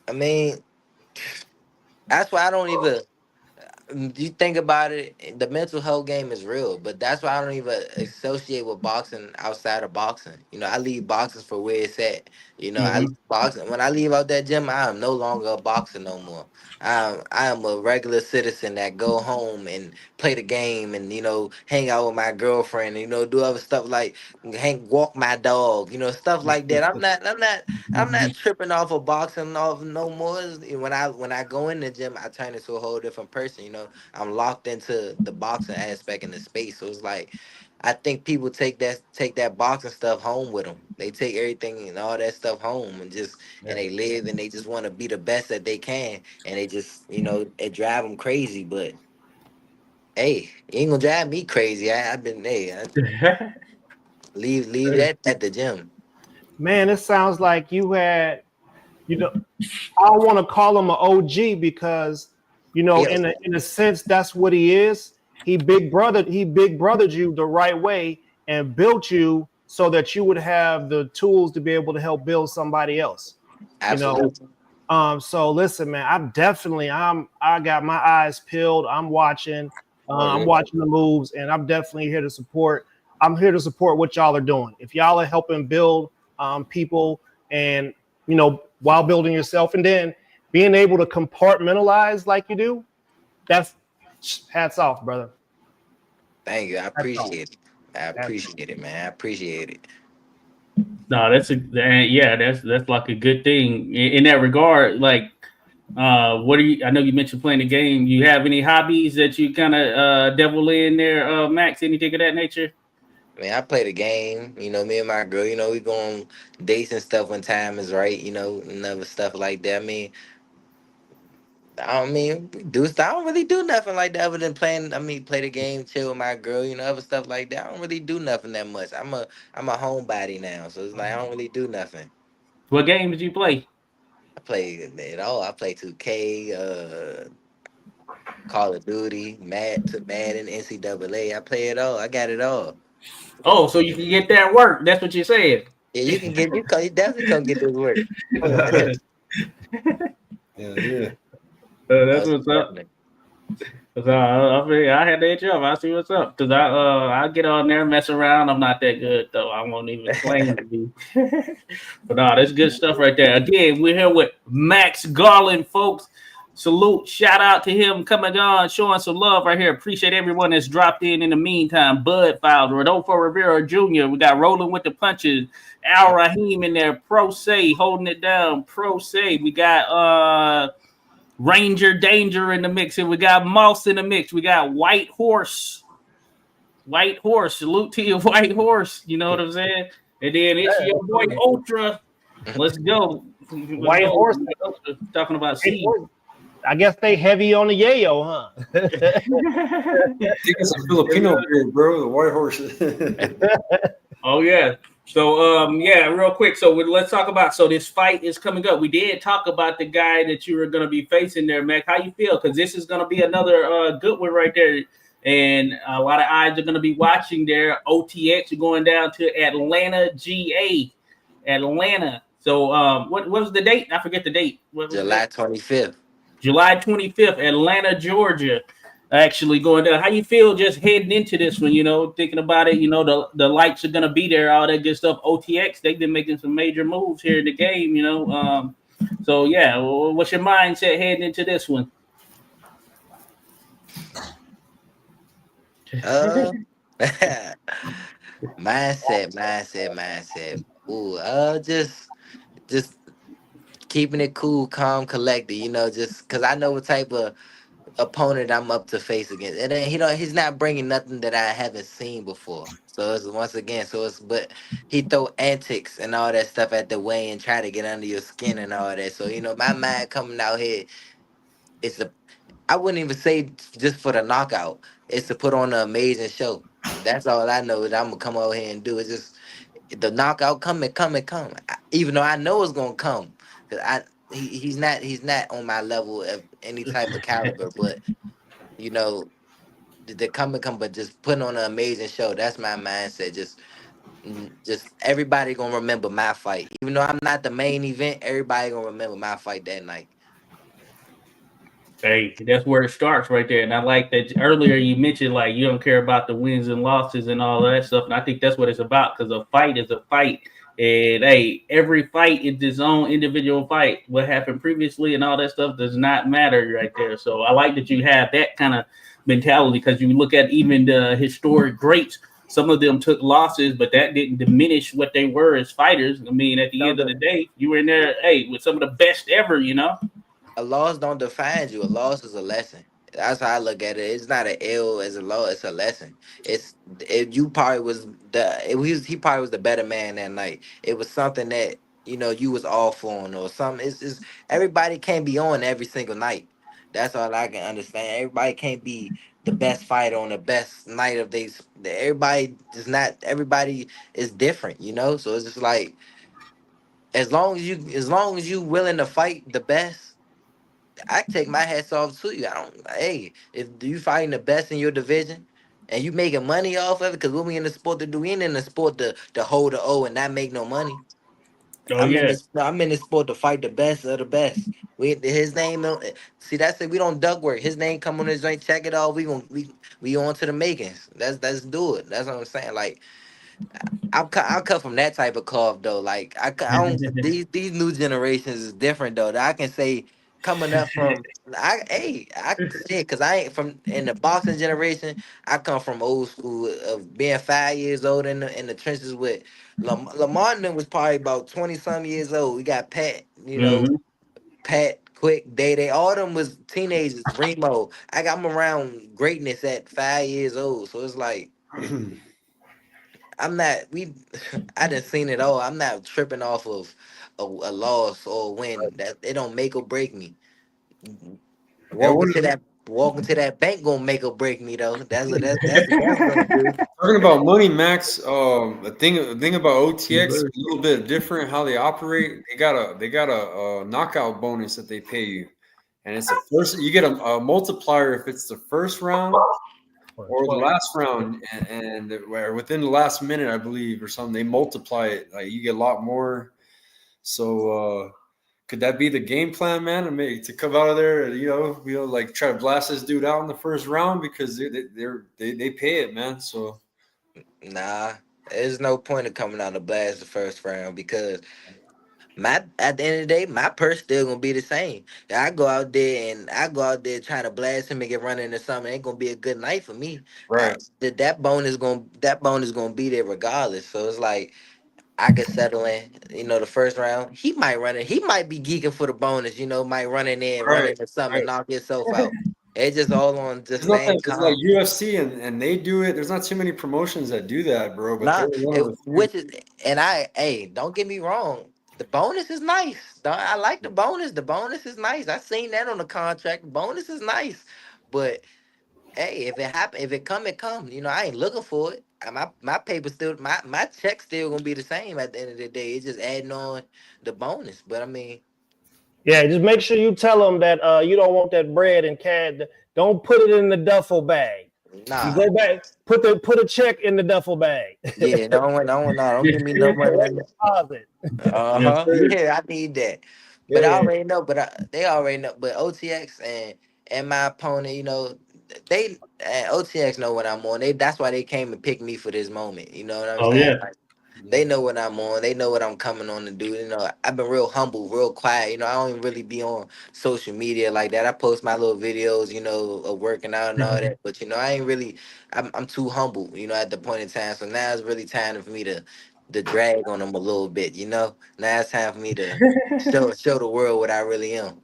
I mean, that's why I don't even. You think about it, the mental health game is real, but that's why I don't even associate with boxing outside of boxing. I leave boxing for where it's at. I leave Hmm. boxing when I leave out that gym. I am no longer a boxer no more. I am a regular citizen that go home and play the game and hang out with my girlfriend and do other stuff like walk my dog. Stuff like that. I'm not tripping off of boxing off no more. When I go in the gym, I turn into a whole different person. I'm locked into the boxing aspect in the space. So it's like I think people take that boxing stuff home with them. They take everything and all that stuff home and they live and they just want to be the best that they can and they just it drive them crazy. But hey, you ain't gonna drive me crazy. I've been I leave that at the gym. Man, it sounds like you had, you know, I don't want to call him an OG because, Yeah, in a sense, that's what he is. He big brothered you the right way and built you so that you would have the tools to be able to help build somebody else. You know, absolutely. so listen, man, I got my eyes peeled. I'm watching. I'm Mhm. watching the moves, and I'm definitely here to support. I'm here to support what y'all are doing. If y'all are helping build people, and while building yourself, and then being able to compartmentalize like you do, that's hats off, brother. Thank you. I Hats off. appreciate it. I Hats appreciate it, man. I appreciate it. No, yeah, that's like a good thing in that regard. Like, what are you? I know you mentioned playing the game. You have any hobbies that you kind of devil in there, Max? Anything of that nature? I mean, I play the game. Me and my girl. We go on dates and stuff when time is right. And other stuff like that. We do stuff. I don't really do nothing like that other than playing. Play the game, chill with my girl. Other stuff like that. I don't really do nothing that much. I'm a homebody now, so it's like I don't really do nothing. What game did you play? I play it all. I play 2K, Call of Duty, Madden, NCAA. I play it all. I got it all. Oh, so you can get that work. That's what you're saying. Yeah, you definitely come get this work. Yeah. That's Most what's up. definitely. 'Cause I figure I had to hit you up. I see what's up. Cause I get on there, mess around. I'm not that good though. I won't even claim to be. But that's good stuff right there. Again, we're here with Max Garland, folks. Salute, shout out to him coming on, showing some love right here. Appreciate everyone that's dropped in the meantime. Bud Files, Rodolfo Rivera Jr. We got Rolling with the Punches. Al Rahim in there, Pro Se, holding it down. Pro Se. We got Ranger Danger in the mix, and we got Moss in the mix. We got White Horse. White Horse. Salute to you, White Horse. You know what I'm saying? And then it's your boy Ultra. Let's go. White Horse. Talking about seed. I guess they heavy on the yayo, huh? I think it's a Filipino beer, bro. The White Horse. Oh yeah. So yeah, real quick. So let's talk about. So this fight is coming up. We did talk about the guy that you were going to be facing there, Mac. How you feel? Because this is going to be another good one right there, and a lot of eyes are going to be watching there. OTX going down to Atlanta, GA, Atlanta. So what was the date? I forget the date. July 25th. July 25th, Atlanta, Georgia. Actually going down. How you feel just heading into this one, thinking about it, the lights are going to be there, all that good stuff. OTX, they've been making some major moves here in the game, So, yeah, what's your mindset heading into this one? Mindset. Ooh, just keeping it cool, calm, collected, just because I know what type of opponent I'm up to face against. And then he's not bringing nothing that I haven't seen before. So but he throw antics and all that stuff at the way and try to get under your skin and all that. So, my mind coming out here, I wouldn't even say just for the knockout. It's to put on an amazing show. That's all I know that I'm gonna come out here and do. It's just the knockout come. Even though I know it's gonna come, because he's not on my level of any type of caliber. But the come, but just putting on an amazing show. That's my mindset. Just everybody gonna remember my fight. Even though I'm not the main event, everybody gonna remember my fight that night. Hey, that's where it starts right there. And I like that earlier you mentioned, like, you don't care about the wins and losses and all that stuff. And I think that's what it's about, because a fight is a fight. And, hey, every fight is its own individual fight. What happened previously and all that stuff does not matter right there. So I like that you have that kind of mentality, because you look at even the historic greats. Some of them took losses, but that didn't diminish what they were as fighters. I mean, at the end of the day, you were in there, hey, with some of the best ever, A loss don't define you. A loss is a lesson. That's how I look at it. It's not an L as a loss. It's a lesson. You probably was he probably was the better man that night. It was something that you was off on or something. It's everybody can't be on every single night. That's all I can understand. Everybody can't be the best fighter on the best night of these. Everybody is not. Everybody is different. So it's just like as long as you willing to fight the best. I take my hats off to you. Hey, if you fighting the best in your division and you making money off of it, because what we in the sport to do, we ain't in the sport to hold the O and not make no money. Oh, yeah. I'm in this sport to fight the best of the best. His name don't see that's it. We don't duck work. His name come on his joint, check it off. We on to the makings. Let's do it. That's what I'm saying. Like I cut from that type of cloth though. Like I don't these new generations is different though. That I can say coming up from I shit because I ain't from in the boxing generation. I come from old school of being 5 years old in the trenches with Lamar and them was probably about 20 some years old. We got Pat, Mhm. Pat, Quick, Day, all them was teenagers. Remo, I'm around greatness at 5 years old, so it's like. I'm not. I done seen it all. I'm not tripping off of a loss or a win. That it don't make or break me. Yeah, Walk me to that. walking to that bank gonna make or break me though. That's what that's gonna do. Talking about money, Max. The thing about OTX is a little bit different how they operate. They got a knockout bonus that they pay you, and it's the first. You get a multiplier if it's the first round or the last round, and where within the last minute, I believe, or something, they multiply it. Like you get a lot more. So could that be the game plan, man? To come out of there, like try to blast this dude out in the first round because they pay it, man. So Nah, there's no point of coming out to blast the first round because at the end of the day, my purse still gonna be the same. I go out there trying to blast him and get running into something. It ain't gonna be a good night for me. right. That bonus gonna be there regardless. So it's like I could settle in, the first round. He might run it. He might be geeking for the bonus, might run in there and run Right, into something and right. knock himself out. It's just all on just It's not that staying it's like calm. UFC and they do it. There's not too many promotions that do that, bro. But they're Nah, one of the few. which is, and hey, don't get me wrong. The bonus is nice. I like the bonus. The bonus is nice. I seen that on the contract. The bonus is nice, but hey, if it happen, if it come, it come. I ain't looking for it. My paper still, my check still gonna be the same at the end of the day. It's just adding on the bonus. But I mean, Yeah, just make sure you tell them that you don't want that bread and cash. Don't put it in the duffel bag. nah. You go back, put a check in the duffel bag. Yeah, don't give me no money. Deposit. Uh-huh. Yeah, I need that. But I Yeah. already know, they already know. But OTX and my opponent, they OTX know what I'm on. That's why they came and picked me for this moment. You know what I'm Oh saying? yeah. Like, they know what I'm on. They know what I'm coming on to do. I've been real humble, real quiet. I don't even really be on social media like that. I post my little videos, of working out and all that. But I ain't really. I'm too humble, at the point in time. So now it's really time for me to drag on them a little bit. Now it's time for me to show the world what I really am.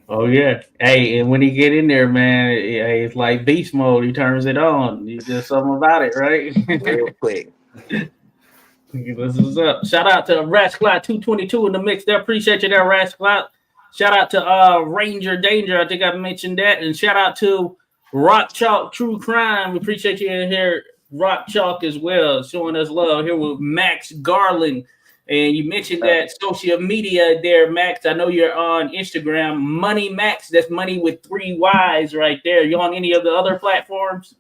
Oh yeah. Hey, and when he get in there, man, it's like beast mode. He turns it on. You do something about it, right? Real quick. This is up. Shout out to Rasclot 222 in the mix there. Appreciate you there, Rasclot. Shout out to Ranger Danger. I think I mentioned that. And shout out to Rock Chalk True Crime. We appreciate you in here, Rock Chalk, as well, showing us love here with Max Garland. And you mentioned that social media there, Max. I know you're on Instagram. Money Max. That's money with 3 Y's right there. You on any of the other platforms?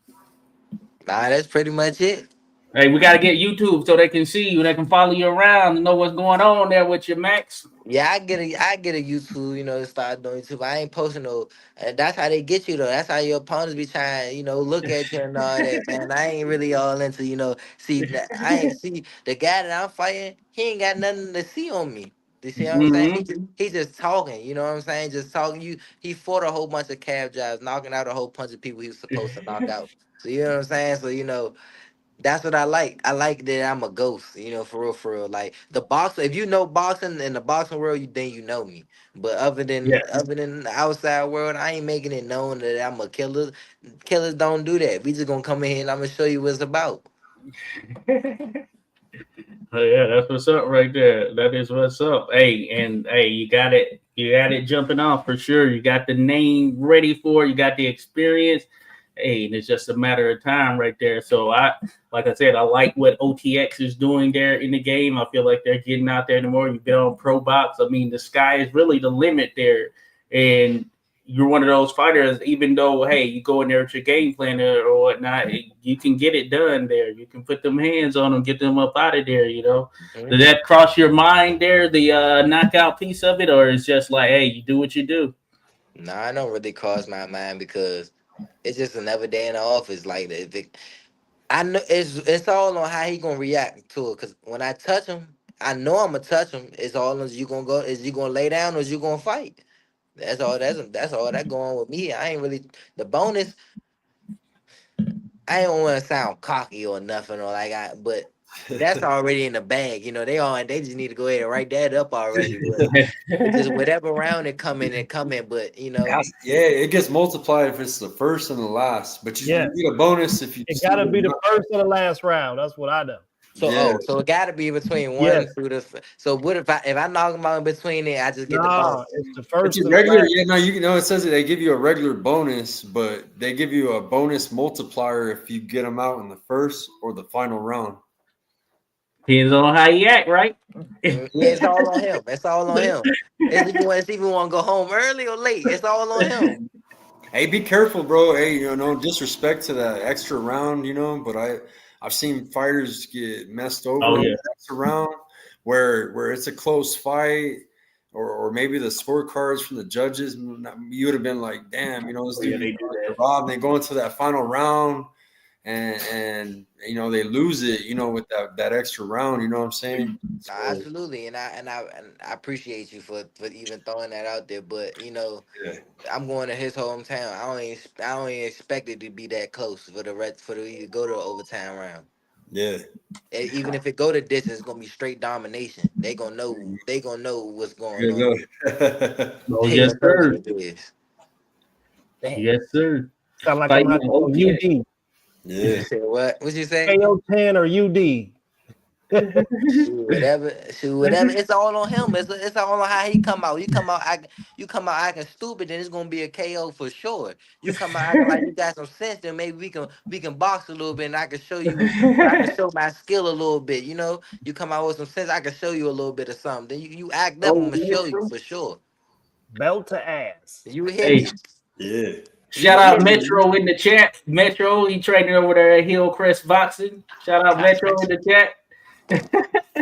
Nah, that's pretty much it. Hey, we got to get YouTube so they can see you. They can follow you around and know what's going on there with you, Max. Yeah, I get a YouTube, to start doing YouTube. I ain't posting no, and that's how they get you though. That's how your opponents be trying, look at you and all that, man. I ain't really all into, see, I ain't see the guy that I'm fighting. He ain't got nothing to see on me. You see what I'm saying? Mm-hmm. He just talking. You know what I'm saying? Just talking. He fought a whole bunch of calf drives, knocking out a whole bunch of people he was supposed to knock out. So you know what I'm saying? So that's what I like. I like that I'm a ghost, for real, for real. Like the boxer, if you know boxing in the boxing world, then you know me. But Yeah. other than the outside world, I ain't making it known that I'm a killer. Killers don't do that. We just gonna come in here and I'm gonna show you what it's about. Oh, yeah, that's what's up right there. That is what's up. Hey, you got it. You got it jumping off for sure. You got the name ready for it. You got the experience. Hey, and it's just a matter of time right there. So like I said, I like what OTX is doing there in the game. I feel like they're getting out there the more you get on Pro Box. I mean, the sky is really the limit there. And you're one of those fighters, even though, hey, you go in there with your game plan or whatnot, you can get it done there. You can put them hands on them, get them up out of there, Mhm. Did that cross your mind there, the knockout piece of it? Or it's just like, hey, you do what you do? Nah, I don't really cross my mind because it's just another day in the office. Like I know it's all on how he gonna react to it. Cause when I touch him, I know I'm gonna touch him. It's all on you gonna go. Is you gonna lay down or is you gonna fight? That's all. That's all that going with me. I ain't really the bonus. I don't want to sound cocky or nothing or but that's already in the bag. They just need to go ahead and write that up already. But it's just whatever round it come in. But Yeah, it gets multiplied if it's the first and the last. But you get a bonus if you. It gotta be the first or the last round. That's what I know. So so it got to be between one Yes. through the. So what if I knock them out in between it? I just get the No, bonus. it's the It's first a to the regular. last. Yeah, no, you know it says that they give you a regular bonus, but they give you a bonus multiplier if you get them out in the first or the final round. Depends on how you act, right? Yeah, it's all on him. It's all on him. It's even want to go home early or late. It's all on him. Hey, be careful, bro. Hey, you know, no disrespect to that extra round, you know, but I've seen fighters get messed over Oh, on yeah. the extra round where it's a close fight, or maybe the scorecards from the judges, you would have been like, damn, you know, this Yeah, dude they do that. robbed. They go into that final round and you know they lose it, you know, with that extra round. You know what I'm saying? So, Absolutely, and I appreciate you for even throwing that out there. But you know, yeah. I'm going to his hometown. I don't even expect it to be that close for the go to overtime round. Yeah. Even if it go to distance, it's gonna be straight domination. They gonna know what's going on. Oh, They yes, gonna know what sir. it is. Damn. Yes, sir. Sound like I'm Fighting gonna have to on go OTX. UD. Yeah. You said what? What you say? KO 10 or UD. Whatever. It's all on him. It's all on how he come out. You come out acting stupid, then it's gonna be a KO for sure. You come out acting like you got some sense, then maybe we can box a little bit, and I can show you. I can show my skill a little bit. You know, you come out with some sense, I can show you a little bit of something. Then you act up, I'm Oh, gonna show you for sure. Belt to ass. You hear hey, me? Yeah. shout out Metro in the chat. Metro, he training over there at Hillcrest Boxing. Shout out Metro in the chat.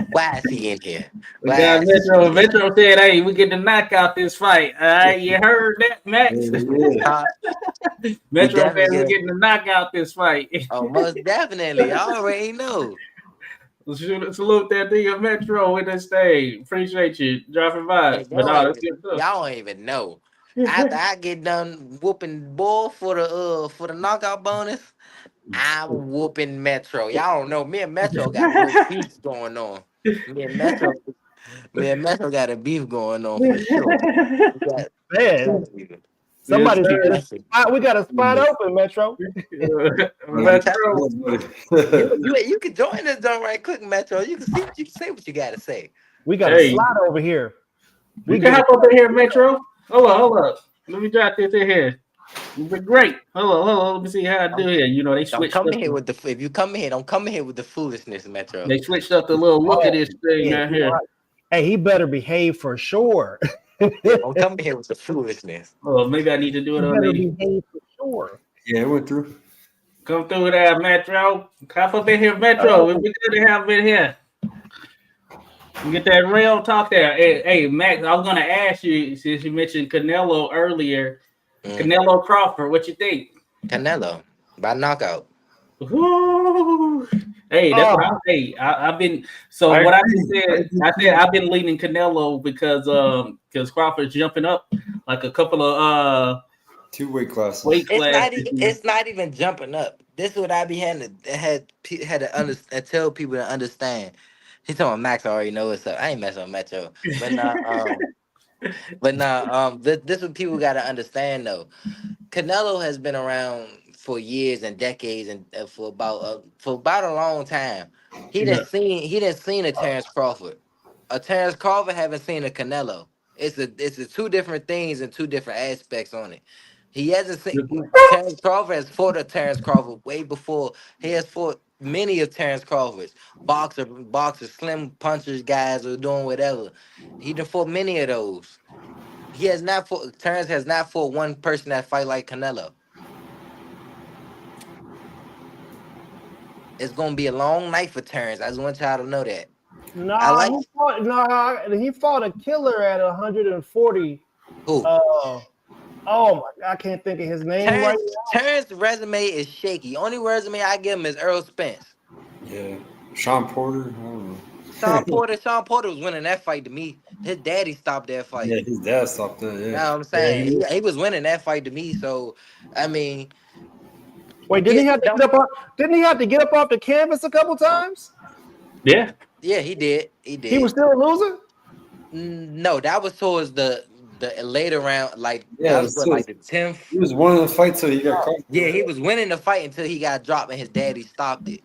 Why is he in here? We got Metro. Metro said, "Hey, we get to knock out this fight." All right, you heard that, Max? Yeah. We Metro said definitely we're get. getting to knock out this fight. Oh, most definitely. I already know. Salute that nigga Metro with this thing. Appreciate you dropping by. Hey, But no, that's good stuff. y'all don't even know. After I get done whooping Bull for the knockout bonus, I'm whooping Metro. Y'all don't know. Me and Metro got a little beef going on. Me and Metro, me and Metro got a beef going on for sure. We got- Man, Yes, somebody sir. we got a spot open, Metro. Metro. you can join this joint right quick, Metro. You can say what you gotta say. We got a Hey. slot over here. We can hop up in here, Metro. Hold up. Let me drop this in here. You've been great. Hold on. Let me see how I do here. You know, they Don't switched come up. in here with the if you come in here, don't come in here with the foolishness, Metro. They switched up the little look of this thing yeah. right here. Hey, he better behave for sure. Don't come in here with the foolishness. Oh, maybe I need to do He it on better the behave for sure. Yeah, it went through. come through there, Metro. Hop up in here, Metro. It'd be good to have him in here. You get that real talk there. Hey, Max, I was gonna ask you since you mentioned Canelo earlier. Canelo Crawford, what you think? Canelo by knockout. Woo. Hey, that's what I say. I've been what I said. I said I've been leaning Canelo because Crawford's jumping up like a couple of 2 weight classes. It's not even jumping up. This is what I be had to tell people to understand. He's talking about Max. I already know what's up. I ain't messing with Metro, this is what people got to understand though. Canelo has been around for years and decades, and for about a long time. He didn't seen a Terrence Crawford. A Terrence Crawford haven't seen a Canelo. It's a two different things and two different aspects on it. He hasn't seen Terrence Crawford has fought a Terrence Crawford way before. He has fought many of Terrence Crawford's boxers, slim punchers, guys who are doing whatever. He done fought many of those. Terrence has not fought one person that fight like Canelo. It's gonna be a long night for Terrence. I just want y'all to know that. He fought a killer at 140. Who? Oh my! I can't think of his name right now. Terrence's resume is shaky. Only resume I give him is Earl Spence. Yeah, Sean Porter. I don't know. Sean Porter was winning that fight to me. His daddy stopped that fight. Yeah, his dad stopped that. Yeah. You know what I'm saying? He was winning that fight to me. So I mean, wait, didn't he have to get up off the canvas a couple times? Yeah. Yeah, he did. He was still a loser? No, that was towards the later round, like yeah, that was like the 10th. He was winning the fight till he got caught. Yeah, he was winning the fight until he got dropped and his daddy stopped it.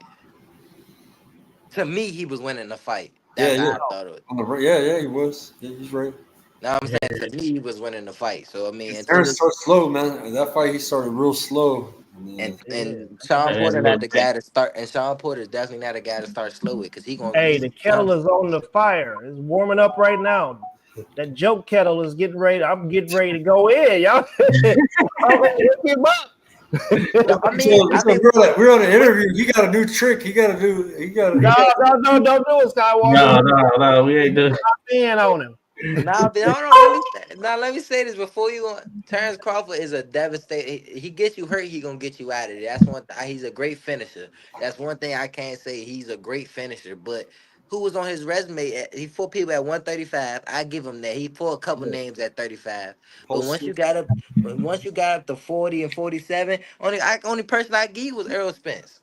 To me, he was winning the fight. That's how I thought of it. Yeah, he was. Yeah, he's right. Now I'm saying to me, he was winning the fight. So I mean, Terrence started slow, man. That fight, he started real slow. and Sean Porter not the guy to start. And Sean Porter is definitely not a guy to start slow with because he gonna. Hey, the kettle is on the fire. It's warming up right now. That joke kettle is getting ready. I'm getting ready to go in, y'all. Him up. We're on an interview. You got a new trick. You got to do. No, don't do it, Skywalker. No, we ain't doing. In on him. Now, let me say this before you go. Terrence Crawford is a devastating. He gets you hurt, he gonna get you out of there. That's one. He's a great finisher. That's one thing I can't say. He's a great finisher. But who was on his resume? He fought people at 135. I give him that. He fought a couple names at 35. But once you got up to 40 and 47, only person I give was Errol Spence.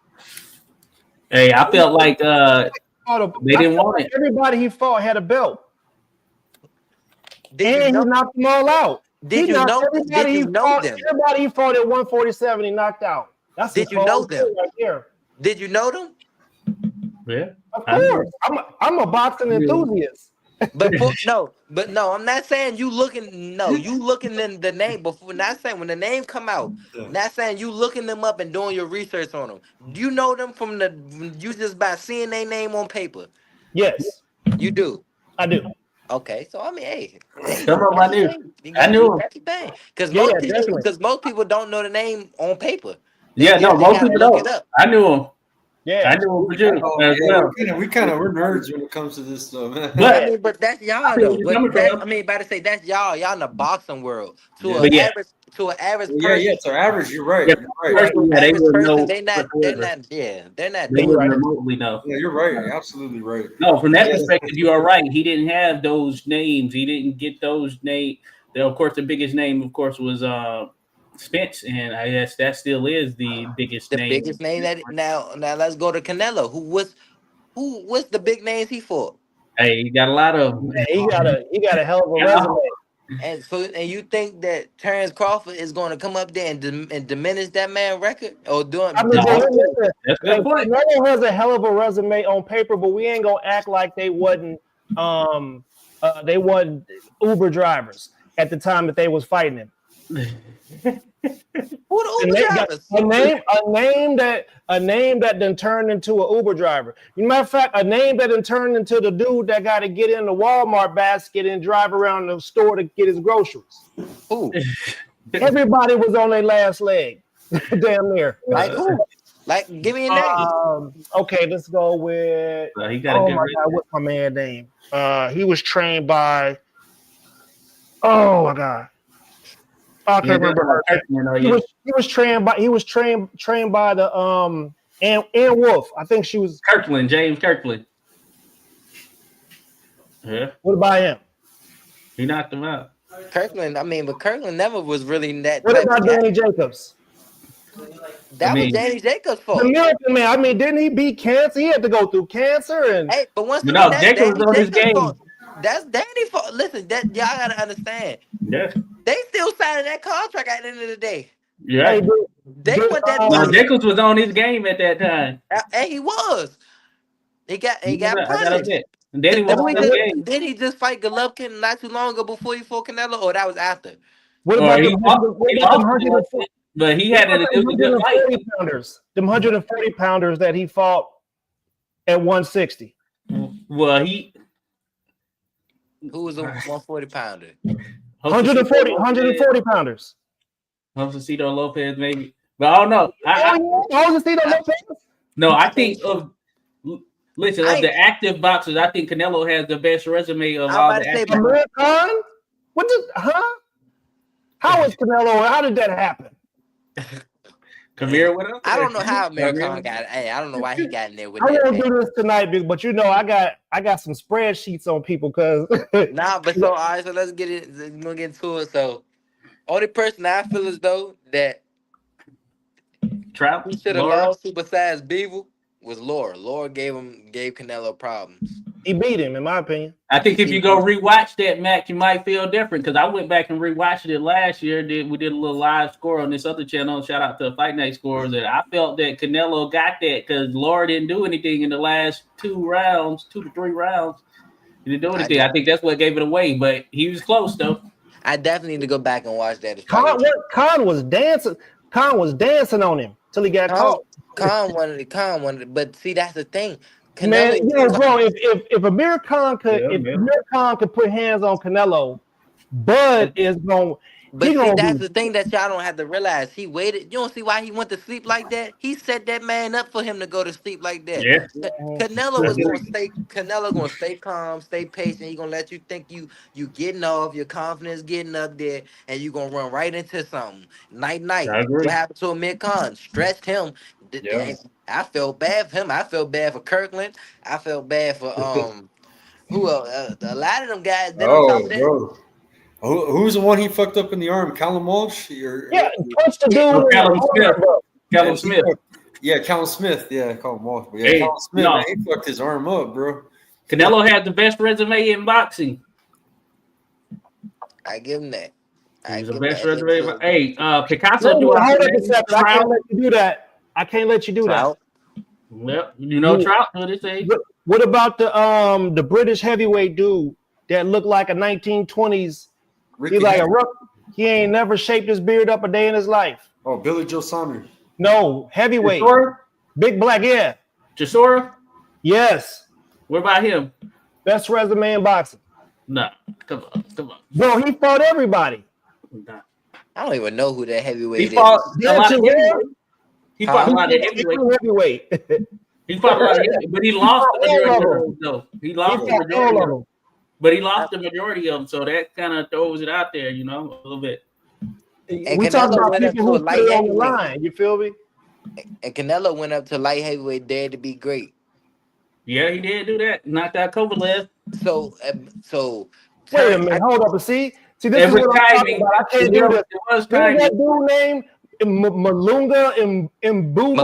Hey, I felt like they didn't want it. Everybody he fought had a belt. He knocked them all out. Did you know them? Everybody he fought at 147, he knocked out. Did you know them? Right there. Did you know them? Yeah, of course. I'm a boxing enthusiast. But no, I'm not saying you looking. No, you looking in the name before. Not saying when the name come out. Not saying you looking them up and doing your research on them. Do you know them from you just by seeing their name on paper? Yes, you do. I do. Okay, so I mean, hey, some of them I knew them. Because most people don't know the name on paper. Most people don't. I knew them. Yeah, I knew him for June. We're nerds when it comes to this stuff, man. But that's y'all though. About to say that's y'all. Y'all in the boxing world. To an average person. It's our average. You're right. They're not. They wouldn't remotely know. Yeah, you're right. You're absolutely right. No, from that perspective, you are right. He didn't have those names. He didn't get those names. Of course, the biggest name, of course, was Spence, and I guess that still is the biggest name. The biggest name that now let's go to Canelo. What's the big names he fought? Hey, he got a lot of them. He got a hell of a resume. And you think that Terrence Crawford is going to come up there and diminish that man's record or doing? That's a good point. Canelo has a hell of a resume on paper, but we ain't gonna act like they wasn't Uber drivers at the time that they was fighting him. A name that then turned into an Uber driver. Matter of fact, a name that then turned into the dude that got to get in the Walmart basket and drive around the store to get his groceries. Ooh. Everybody was on their last leg. Damn near. Like, give me a name. Okay, let's go with. He got a good God, what's my man's name? He was trained by. Oh my God. I can't remember. He was trained by the Ann Wolf. I think she was James Kirkland. Yeah. What about him? He knocked him out. Kirkland never was really that. What about Danny Jacobs? That was Danny Jacobs' fault. The Miracle Man. I mean, didn't he beat cancer? He had to go through cancer and. Hey, but once Jacobs on his game. That's Danny fault. Listen, that y'all gotta understand. Yeah. They still signing that contract at the end of the day. Yeah. Hey, they put that money. Jacobs was on his game at that time. And he was. He got punished. And then he just fight Golovkin not too long ago before he fought Canelo, or that was after? What about but he had it was a good fight. Them 140 pounders that he fought at 160. Well, who was a 140 pounder? 140 pounders. Josecito Lopez, maybe. But I don't know. Josecito Lopez? No, I think of the active boxers, I think Canelo has the best resume of all the active. Amir Khan? How is Canelo? How did that happen? Kamir with him? I don't know how Amir Khan got it. Hey, I don't know why he got in there with that. I won't do this tonight, but I got some spreadsheets on people because all right, so let's get it. We're gonna get into it. So only person I feel as though that Trout he should have lost to besides Beaver was Laura. Laura gave Canelo problems. He beat him, in my opinion. I think if you go rewatch that match, you might feel different because I went back and rewatched it last year. We did a little live score on this other channel. Shout out to Fight Night Scores. And I felt that Canelo got that because Laura didn't do anything in the last 2 to 3 rounds. He didn't do anything. I think that's what gave it away, but he was close though. I definitely need to go back and watch that. Khan was dancing. Khan was dancing on him till he got caught. Khan wanted it, but see, that's the thing. Canelo, man, bro, if Amir Khan could, Amir Khan could put hands on Canelo, Bud is going. But see, that's the thing that y'all don't have to realize. He waited. You don't see why he went to sleep like that. He set that man up for him to go to sleep like that. Yeah. Canelo was going to stay. Canelo going to stay calm, stay patient. He going to let you think you getting off, your confidence getting up there, and you going to run right into something. Night. What happened to Amir Khan? Stressed him. Yeah. I felt bad for him. I felt bad for Kirkland. I felt bad for who else? A lot of them guys. Bro. Who's the one he fucked up in the arm? Callum Walsh? Punched the dude. Callum Smith. Yeah, Callum Smith. Yeah, Callum Walsh. But yeah, Callum Smith, man, he fucked his arm up, bro. Canelo had the best resume in boxing. I give him that. He's the best resume. Hey, Picasso. Hold up a second. I can't let you do that. I can't let you do that. Well, you know Trout. What about the British heavyweight dude that looked like a 1920s? He's like a rough. He ain't never shaped his beard up a day in his life. Oh, Billy Joe Saunders. No, heavyweight. Chisora? Big black, yeah. Chisora? Yes. What about him? Best resume in boxing. No. Come on. Bro, he fought everybody. Nah. I don't even know who that heavyweight is. He fought a lot of heavyweight. He fought a lot of heavyweight, but he lost the majority of them, though. He lost the majority of them. But he lost the majority of them, so that kind of throws it out there, a little bit. And we talking about people who put it on the line. You feel me? And Canelo went up to light heavyweight, dared to be great. Yeah, he did do that. Knocked out Kovalev. So wait a minute. Hold up. See, this is what I'm talking about. I can't do this. What's that dude named Malunga Mbubu?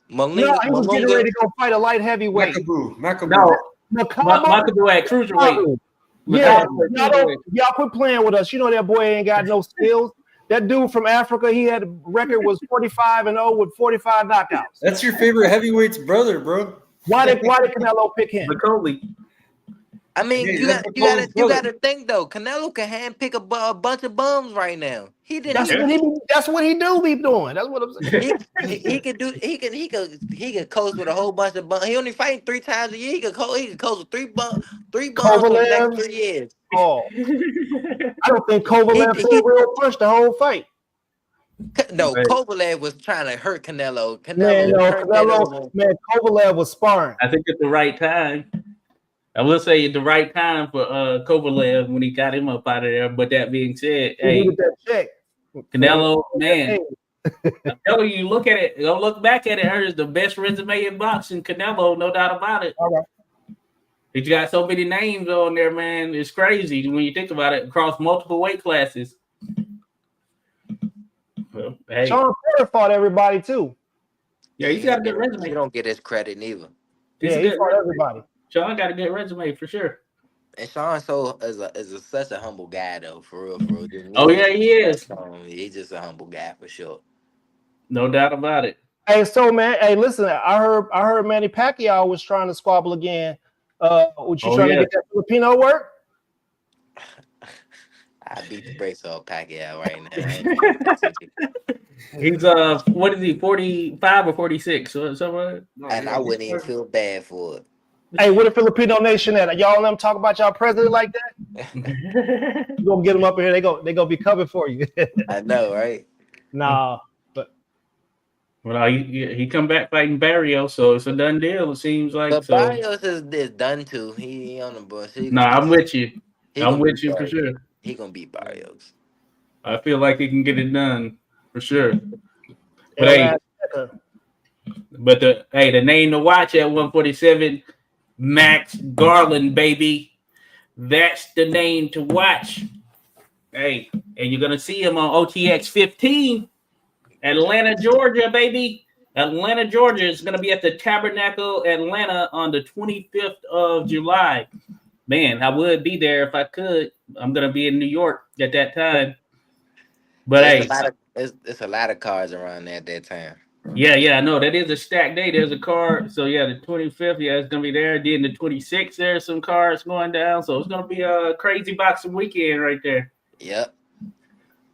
Molina. He was getting ready to go fight a light heavyweight. Makabu. No. Makabu at cruiserweight. Yeah, y'all quit playing with us. You know that boy ain't got no skills. That dude from Africa, he had a record was 45-0 with 45 knockouts. That's your favorite heavyweight's brother, bro. Why did Canelo pick him? McCauley. I mean, you got to think though. Canelo can handpick a bunch of bums right now. He did. That's what he do be doing. That's what I'm saying. He could coach with a whole bunch of bums. He only fighting 3 times a year. He could coach with three bums for the next 3 years. Oh, I don't think Kovalev threw a real punch the whole fight. No, Kovalev was trying to hurt Canelo. Kovalev was sparring. I think at the right time. I will say at the right time for Kovalev when he got him up out of there. But that being said, Canelo, man, I'm telling you, look at it. Go look back at it. It's the best resume in boxing. Canelo, no doubt about it. All right. He's got so many names on there, man. It's crazy when you think about it across multiple weight classes. Well, hey. Sean Porter fought everybody too. Yeah, he's got a good resume. You don't get his credit neither. Yeah, he fought everybody. Sean got a good resume for sure. And Sean is such a humble guy though, for real. Oh yeah, he is. He's just a humble guy for sure. No doubt about it. Hey, so man, listen, I heard Manny Pacquiao was trying to squabble again. Was you trying to get that Filipino work? I beat the brakes off Pacquiao right now. He's what is he, 45 or 46? So and I wouldn't even feel bad for it. Hey, what a Filipino nation at? Y'all let them talk about y'all president like that? You gonna get them up here? They gonna be coming for you. I know, right? Nah, but he come back fighting Barrio, so it's a done deal. It seems like. But Barrios is done too. He on the bus. I'm with you. I'm with you for sure. He gonna beat Barrios. I feel like he can get it done for sure. But the name to watch at 147. Max Garland, baby. That's the name to watch. Hey, and you're going to see him on OTX 15, Atlanta, Georgia, baby. Atlanta, Georgia. It's going to be at the Tabernacle, Atlanta, on the 25th of July. Man, I would be there if I could. I'm going to be in New York at that time. But Yeah, hey, it's a lot of cars around there at that time. yeah, I know that is a stacked day. There's a car. So yeah, the 25th, yeah, it's gonna be there. Then the 26th, there's some cars going down. So it's gonna be a crazy boxing weekend right there. Yep.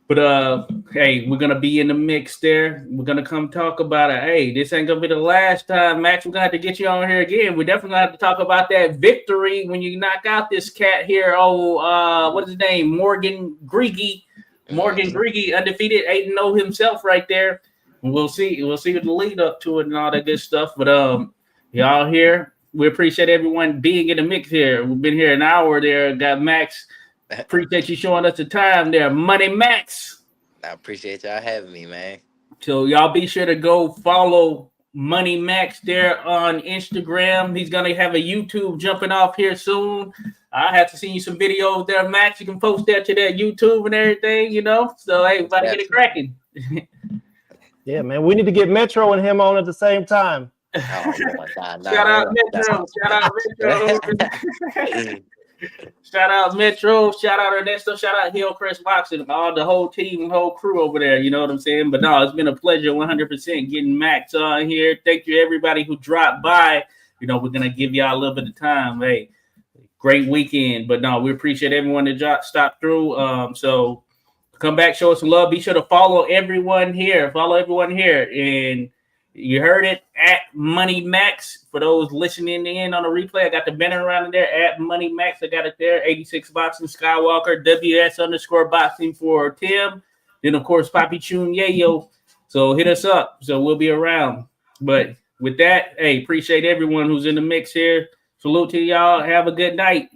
But hey, we're gonna be in the mix there. We're gonna come talk about it. Hey, this ain't gonna be the last time, Max. We're gonna have to get you on here again. We're definitely gonna have to talk about that victory when you knock out this cat here. Oh, what is his name? Morgan Griggie. Morgan Griggie, undefeated, 8-0 himself right there. And we'll see the lead up to it and all that good stuff. But y'all here, we appreciate everyone being in the mix here. We've been here an hour there. Got Max. Appreciate you showing us the time there. Money Max. I appreciate y'all having me, man. So y'all be sure to go follow Money Max there on Instagram. He's gonna have a YouTube jumping off here soon. I have to send you some videos there, Max. You can post that to that YouTube and everything, you know. So hey, about to get it cracking. Yeah, man. We need to get Metro and him on at the same time. Oh my God! Shout out Metro. Shout out Metro. Shout out Metro. Shout out Ernesto. Shout out Hillcrest Boxing. All the whole team, whole crew over there. You know what I'm saying? But no, it's been a pleasure 100% getting Max on here. Thank you, everybody who dropped by. You know, we're going to give y'all a little bit of time. Hey, great weekend. But no, we appreciate everyone that stopped through. So come back, show us some love. Be sure to follow everyone here. And you heard it, at Money Max. For those listening in on the replay, I got the banner around there, at Money Max. I got it there, 86 Boxing, Skywalker, WS_boxing for Tim. Then, of course, Papi Chun Yayo. So hit us up. So we'll be around. But with that, hey, appreciate everyone who's in the mix here. Salute to y'all. Have a good night.